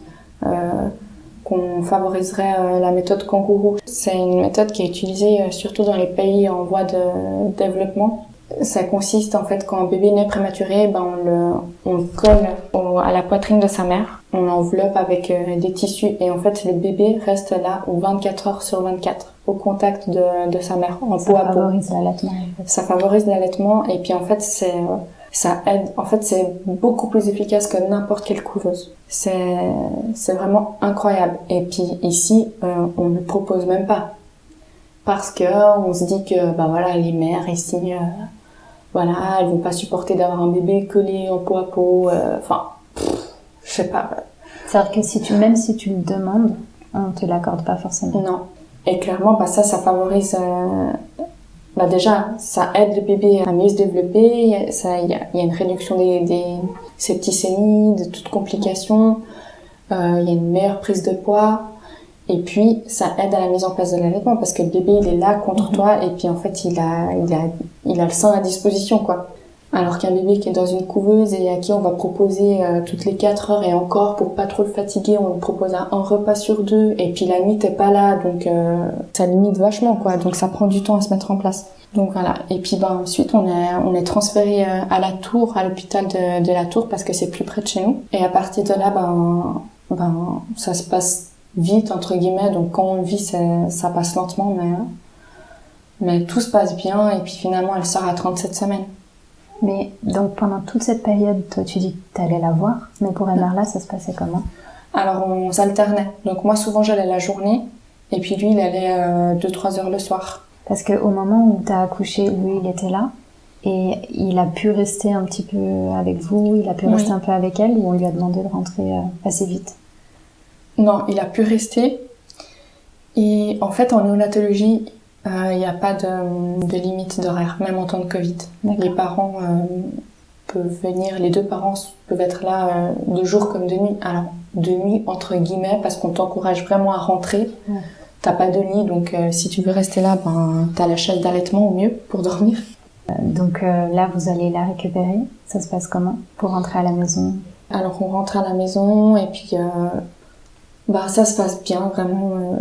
qu'on favoriserait la méthode kangourou. C'est une méthode qui est utilisée surtout dans les pays en voie de développement. Ça consiste en fait, quand un bébé naît prématuré, on le colle à la poitrine de sa mère, on l'enveloppe avec des tissus et en fait le bébé reste là 24 heures sur 24 au contact de sa mère en peau à peau. Ça favorise l'allaitement. Ça favorise l'allaitement et puis en fait ça aide. En fait, c'est beaucoup plus efficace que n'importe quelle couveuse. C'est vraiment incroyable. Et puis ici, on ne propose même pas. Parce que on se dit que, voilà, les mères ici, voilà, elles vont pas supporter d'avoir un bébé collé en peau à peau. Je sais pas. C'est-à-dire que même si tu le demandes, on te l'accorde pas forcément. Non. Et clairement, ça favorise... déjà, ça aide le bébé à mieux se développer. Il y a une réduction des septicémies, de toutes complications. Il y a une meilleure prise de poids. Et puis, ça aide à la mise en place de l'allaitement parce que le bébé, il est là contre toi et puis en fait, il a le sein à disposition, quoi. Alors qu'un bébé qui est dans une couveuse et à qui on va proposer toutes les 4 heures et encore pour pas trop le fatiguer, on lui propose un repas sur 2 et puis la nuit t'es pas là, donc ça limite vachement, quoi. Donc ça prend du temps à se mettre en place. Donc voilà. Et puis ensuite on est transféré à la Tour, à l'hôpital de la Tour parce que c'est plus près de chez nous. Et à partir de là, ça se passe vite entre guillemets. Donc quand on le vit, ça passe lentement, mais tout se passe bien. Et puis finalement, elle sort à 37 semaines. Mais donc pendant toute cette période, toi tu dis que t'allais la voir, mais pour Emerla, ça se passait comment? Alors on s'alternait. Donc moi souvent j'allais la journée et puis lui il allait 2-3 heures le soir. Parce que au moment où t'as accouché, lui il était là et il a pu rester un petit peu avec vous, il a pu rester un peu avec elle, ou on lui a demandé de rentrer assez vite? Non, il a pu rester. Et en fait en néonatologie, il n'y a pas de limite d'horaire, même en temps de Covid. D'accord. Les parents peuvent venir, les deux parents peuvent être là de jour comme de nuit. Alors, de nuit entre guillemets, parce qu'on t'encourage vraiment à rentrer. Ouais. T'as pas de lit, donc si tu veux rester là, t'as la chaise d'allaitement au mieux pour dormir. Donc là, vous allez la récupérer. Ça se passe comment pour rentrer à la maison? Alors, on rentre à la maison et puis ça se passe bien, vraiment...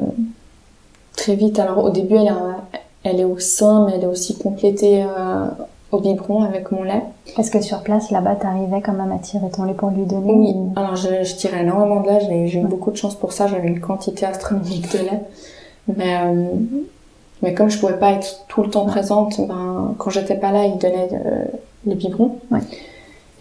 très vite. Alors au début elle est au sein, mais elle est aussi complétée au biberon avec mon lait. Est-ce que sur place là-bas t'arrivais quand même à tirer ton lait pour lui donner? Oui, alors je tirais énormément de lait, j'ai eu beaucoup de chance pour ça, j'avais une quantité astronomique de lait. Mais comme je pouvais pas être tout le temps présente, quand j'étais pas là, il donnait le biberon. Ouais.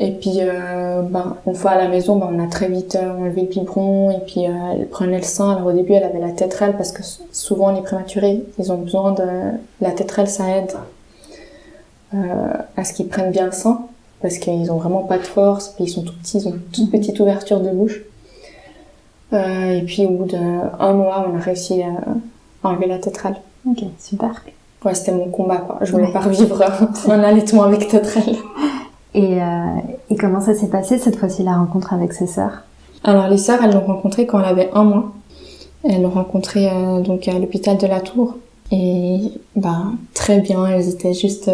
Et puis une fois à la maison, on a très vite enlevé le biberon et puis elle prenait le sein. Alors au début elle avait la tétrelle parce que souvent les prématurés ils ont besoin de la tétrelle, ça aide à ce qu'ils prennent bien le sein parce qu'ils ont vraiment pas de force, puis ils sont tout petits, ils ont une toute petite ouverture de bouche. Et puis au bout d'1 mois on a réussi à enlever la tétrelle. Ok, super. Ouais, c'était mon combat quoi. Je voulais pas revivre un allaitement avec tétrelle. Et comment ça s'est passé cette fois-ci, la rencontre avec ses sœurs? Alors les sœurs, elles l'ont rencontré quand elle avait 1 mois. Elles l'ont rencontré donc à l'hôpital de la Tour. Et très bien, elles étaient juste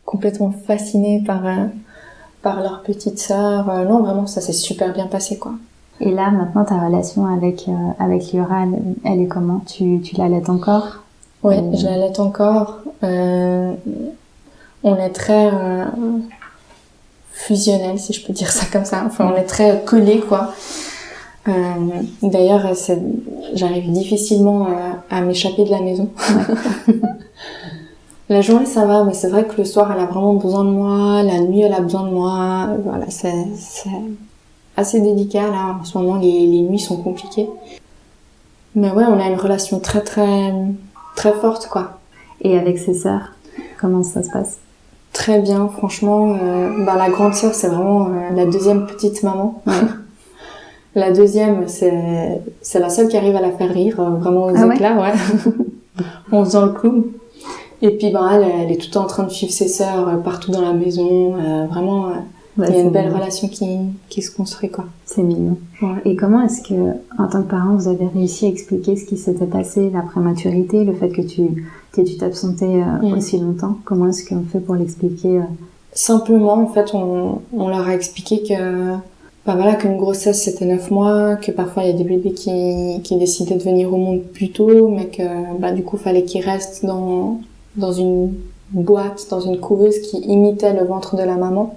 complètement fascinées par leur petite sœur. Non, vraiment, ça s'est super bien passé quoi. Et là, maintenant, ta relation avec Liora, elle est comment? Tu l'allaites encore? Oui, je l'allaite encore. On est très... fusionnel, si je peux dire ça comme ça. Enfin, on est très collés, quoi. D'ailleurs, j'arrive difficilement à m'échapper de la maison. La journée, ça va, mais c'est vrai que le soir, elle a vraiment besoin de moi. La nuit, elle a besoin de moi. Voilà, c'est assez délicat, là. En ce moment, les nuits sont compliquées. Mais ouais, on a une relation très, très, très forte, quoi. Et avec ses sœurs, comment ça se passe? Très bien, franchement. La grande sœur, c'est vraiment la deuxième petite maman. Ouais. La deuxième, c'est la seule qui arrive à la faire rire, vraiment aux éclats, ouais. En faisant le clown. Et puis, elle est tout le temps en train de suivre ses sœurs partout dans la maison. Vraiment, il y a une belle relation qui se construit, quoi. C'est mignon. Ouais. Et comment est-ce que, en tant que parent, vous avez réussi à expliquer ce qui s'était passé, la prématurité, le fait que tu t'absentais aussi longtemps? Comment est-ce qu'on fait pour l'expliquer? Simplement, en fait, on leur a expliqué que qu'une grossesse c'était 9 mois, que parfois il y a des bébés qui décidaient de venir au monde plus tôt, mais que du coup fallait qu'ils restent dans une boîte, dans une couveuse qui imitait le ventre de la maman,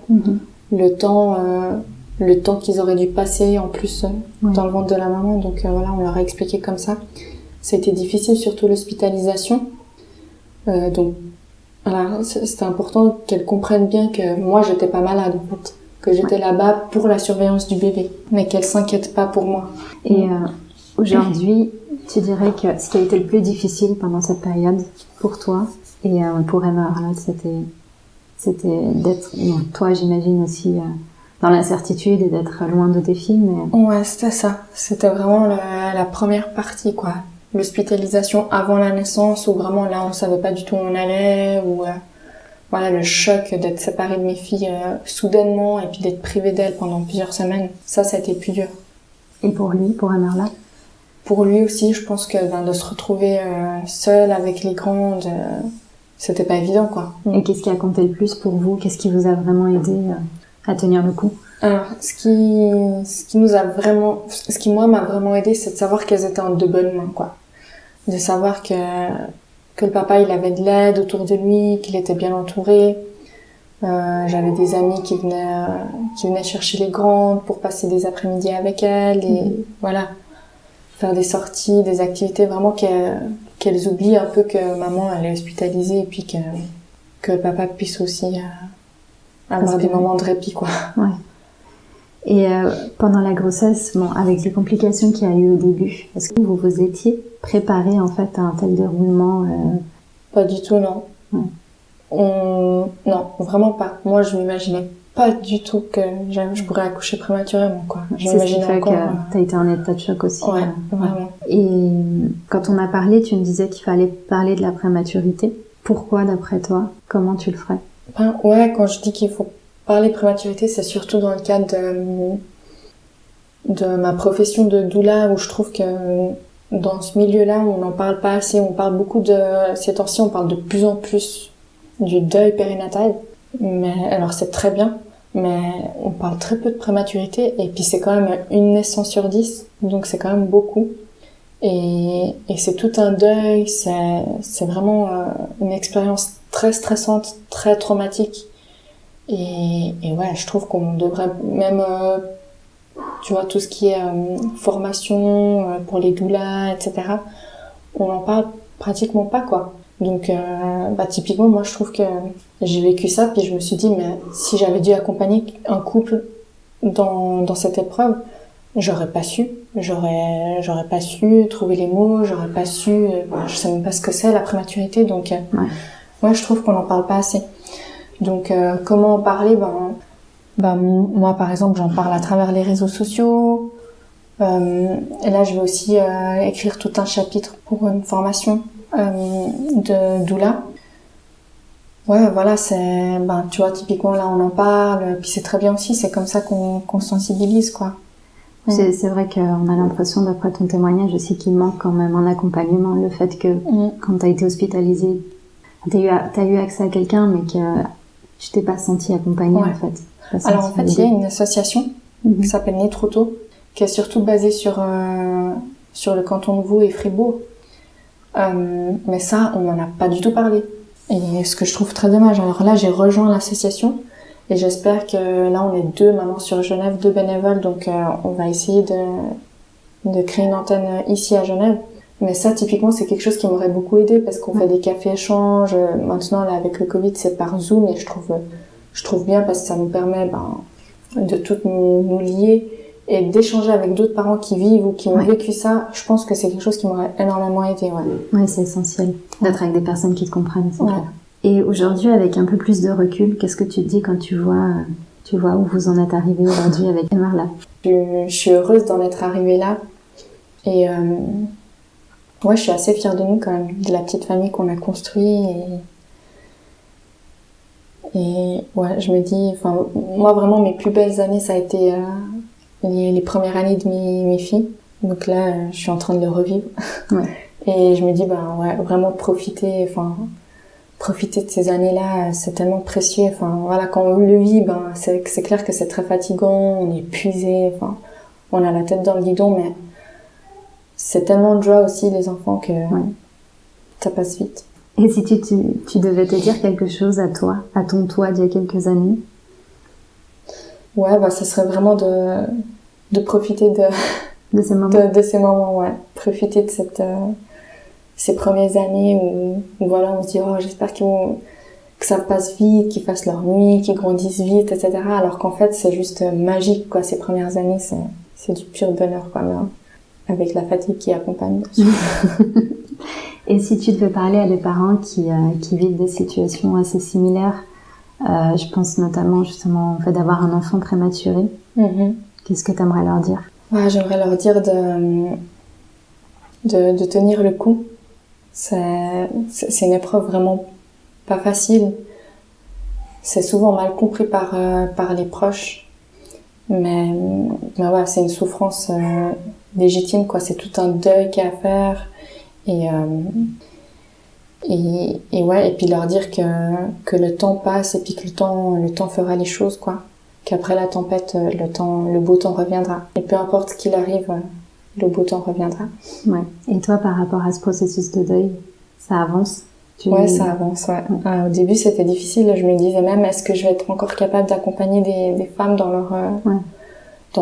le temps qu'ils auraient dû passer en plus dans le ventre de la maman. Donc on leur a expliqué comme ça. Ça a été difficile, surtout l'hospitalisation. Donc voilà, c'était important qu'elles comprennent bien que moi j'étais pas malade en fait, que j'étais là-bas pour la surveillance du bébé, mais qu'elles s'inquiètent pas pour moi. Et aujourd'hui, tu dirais que ce qui a été le plus difficile pendant cette période pour toi et pour Emma Arnold, c'était d'être, toi j'imagine aussi, dans l'incertitude et d'être loin de tes filles, mais... Ouais, c'était ça. C'était vraiment la première partie, quoi. L'hospitalisation avant la naissance, où vraiment là on savait pas du tout où on allait, ou le choc d'être séparée de mes filles soudainement et puis d'être privée d'elles pendant plusieurs semaines, ça a été plus dur. Et pour lui, pour Emerla? Pour lui aussi, je pense que de se retrouver seul avec les grandes, c'était pas évident, quoi. Et qu'est-ce qui a compté le plus pour vous? Qu'est-ce qui vous a vraiment aidé à tenir le coup? Alors, ce qui moi m'a vraiment aidé, c'est de savoir qu'elles étaient en de bonnes mains, quoi. De savoir que le papa il avait de l'aide autour de lui, qu'il était bien entouré. J'avais des amis qui venaient chercher les grandes pour passer des après-midi avec elles et voilà, faire des sorties, des activités vraiment qu'elles oublient un peu que maman elle est hospitalisée et puis que le papa puisse aussi avoir des moments de répit, quoi. Ouais. Et pendant la grossesse, avec les complications qu'il y a eu au début, est-ce que vous vous étiez préparé en fait à un tel déroulement? Pas du tout, non. Non, vraiment pas. Moi, je m'imaginais pas du tout que je pourrais accoucher prématurément, quoi. C'est ce qui fait que t'as été en état de choc aussi. Ouais, vraiment. Et quand on a parlé, tu me disais qu'il fallait parler de la prématurité. Pourquoi, d'après toi? Comment tu le ferais? Quand je dis qu'il faut parler prématurité, c'est surtout dans le cadre de ma profession de doula, où je trouve que dans ce milieu-là, on n'en parle pas assez. On parle beaucoup ces temps-ci, on parle de plus en plus du deuil périnatal. Mais, alors c'est très bien, mais on parle très peu de prématurité, et puis c'est quand même une naissance sur 10, donc c'est quand même beaucoup. Et c'est tout un deuil, c'est vraiment une expérience très stressante, très traumatique. Et je trouve qu'on devrait même, tu vois, tout ce qui est formation pour les doulas, etc., on en parle pratiquement pas, quoi. Donc, typiquement, moi, je trouve que j'ai vécu ça, puis je me suis dit, mais si j'avais dû accompagner un couple dans cette épreuve, j'aurais pas su trouver les mots, j'aurais pas su, je sais même pas ce que c'est la prématurité, donc je trouve qu'on en parle pas assez. Donc comment en parler? Moi par exemple j'en parle à travers les réseaux sociaux, et là je vais aussi écrire tout un chapitre pour une formation de doula. Ouais, voilà, c'est tu vois, typiquement là on en parle, puis c'est très bien aussi, c'est comme ça qu'on sensibilise, quoi. C'est vrai qu'on a l'impression, d'après ton témoignage aussi, qu'il manque quand même un accompagnement. Le fait que quand t'as été hospitalisée, t'as eu accès à quelqu'un, mais que tu t'es pas sentie accompagnée, en fait. Alors en fait, il y a une association qui s'appelle Nétroto, qui est surtout basée sur le canton de Vaud et Fribourg. Mais ça, on m'en a pas du tout parlé. Et ce que je trouve très dommage. Alors là, j'ai rejoint l'association. Et j'espère que là, on est 2 maintenant sur Genève, 2 bénévoles, donc on va essayer de créer une antenne ici à Genève. Mais ça, typiquement, c'est quelque chose qui m'aurait beaucoup aidé parce qu'on fait des cafés-échanges. Maintenant, là, avec le Covid, c'est par Zoom et je trouve bien parce que ça nous permet de toutes nous lier et d'échanger avec d'autres parents qui vivent ou qui ont vécu ça. Je pense que c'est quelque chose qui m'aurait énormément aidé. Oui, c'est essentiel d'être avec des personnes qui te comprennent, c'est clair. Et aujourd'hui, avec un peu plus de recul, qu'est-ce que tu te dis quand tu vois où vous en êtes arrivé aujourd'hui avec Emerla? Je suis heureuse d'en être arrivée là. Et je suis assez fière de nous quand même, de la petite famille qu'on a construite. Et je me dis, moi vraiment mes plus belles années, ça a été les premières années de mes filles. Donc là, je suis en train de le revivre. Ouais. Et je me dis, vraiment profiter de ces années-là, c'est tellement précieux. Quand on le vit, c'est clair que c'est très fatigant, on est épuisé, on a la tête dans le guidon, mais c'est tellement de joie aussi, les enfants, que ça passe vite. Et si tu devais te dire quelque chose à ton toi d'il y a quelques années? Ça serait vraiment de profiter de ces moments. De ces moments, profiter de ces premières années où on se dit, j'espère que ça passe vite, qu'ils fassent leur nuit, qu'ils grandissent vite, etc. Alors qu'en fait, c'est juste magique, quoi. Ces premières années, c'est du pur bonheur, quoi, mais avec la fatigue qui accompagne. Et si tu devais parler à des parents qui vivent des situations assez similaires, je pense notamment justement au fait d'avoir un enfant prématuré, qu'est-ce que tu aimerais leur dire? J'aimerais leur dire de tenir le coup. C'est une épreuve vraiment pas facile. C'est souvent mal compris par les proches. Mais c'est une souffrance légitime, quoi. C'est tout un deuil qu'il y a à faire. Et puis leur dire que le temps passe et puis que le temps fera les choses, quoi. Qu'après la tempête, le beau temps reviendra. Et peu importe ce qu'il arrive, le beau temps reviendra. Ouais. Et toi, par rapport à ce processus de deuil, ça avance? Ça avance, Au début, c'était difficile. Je me disais même, est-ce que je vais être encore capable d'accompagner des femmes dans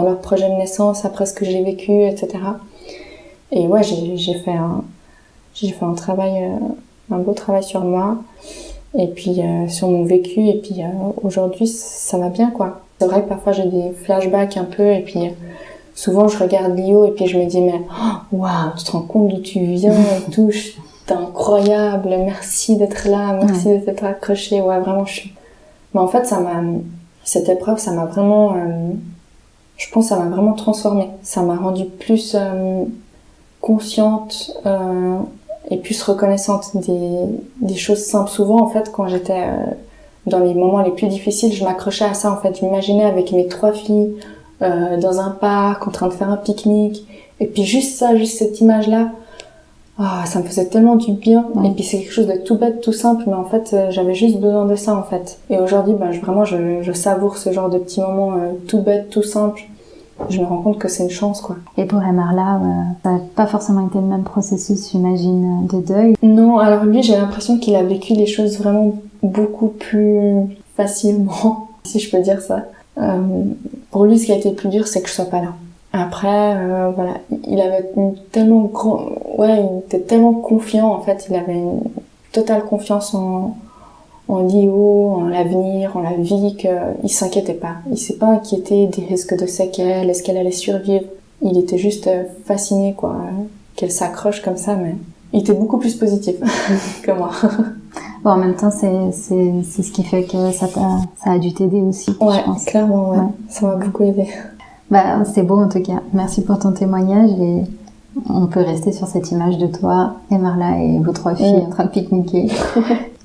leur projet de naissance après ce que j'ai vécu, etc. Et j'ai fait un travail, un beau travail sur moi. Et puis sur mon vécu. Et puis aujourd'hui, ça va bien, quoi. C'est vrai que parfois j'ai des flashbacks un peu. Et puis souvent, je regarde Lio et puis je me dis, mais waouh, tu te rends compte d'où tu viens et tout. C'est incroyable, merci d'être là, merci d'être accroché. Vraiment, mais en fait, cette épreuve, ça m'a vraiment, je pense, ça m'a vraiment transformée. Ça m'a rendue plus consciente et plus reconnaissante des choses simples. Souvent, en fait, quand j'étais dans les moments les plus difficiles, je m'accrochais à ça. En fait, je m'imaginais avec mes 3 filles dans un parc, en train de faire un pique-nique. Et puis juste cette image-là, ça me faisait tellement du bien. Et puis c'est quelque chose de tout bête, tout simple, mais en fait j'avais juste besoin de ça, en fait. Et aujourd'hui, je savoure ce genre de petits moments tout bêtes, tout simples. Je me rends compte que c'est une chance, quoi. Et pour Emerla, ça n'a pas forcément été le même processus, j'imagine, de deuil? Non, alors lui, j'ai l'impression qu'il a vécu les choses vraiment beaucoup plus facilement, si je peux dire ça. Pour lui, ce qui a été le plus dur, c'est que je sois pas là. Après, il avait il était tellement confiant, en fait, il avait une totale confiance en Lio, en l'avenir, en la vie, qu'il s'inquiétait pas. Il s'est pas inquiété des risques de séquelles, est-ce qu'elle allait survivre. Il était juste fasciné, quoi, qu'elle s'accroche comme ça, mais il était beaucoup plus positif que moi. Bon, en même temps, c'est ce qui fait que ça a dû t'aider aussi, je pense. Clairement, ça m'a beaucoup aidé. C'est beau en tout cas. Merci pour ton témoignage et on peut rester sur cette image de toi, Emerla et vos 3 filles en train de pique-niquer.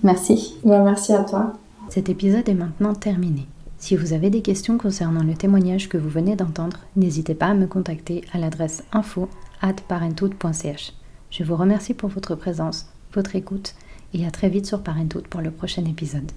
Merci. Merci à toi. Cet épisode est maintenant terminé. Si vous avez des questions concernant le témoignage que vous venez d'entendre, n'hésitez pas à me contacter à l'adresse info@parenthood.ch. Je vous remercie pour votre présence, votre écoute et à très vite sur Parenthood pour le prochain épisode.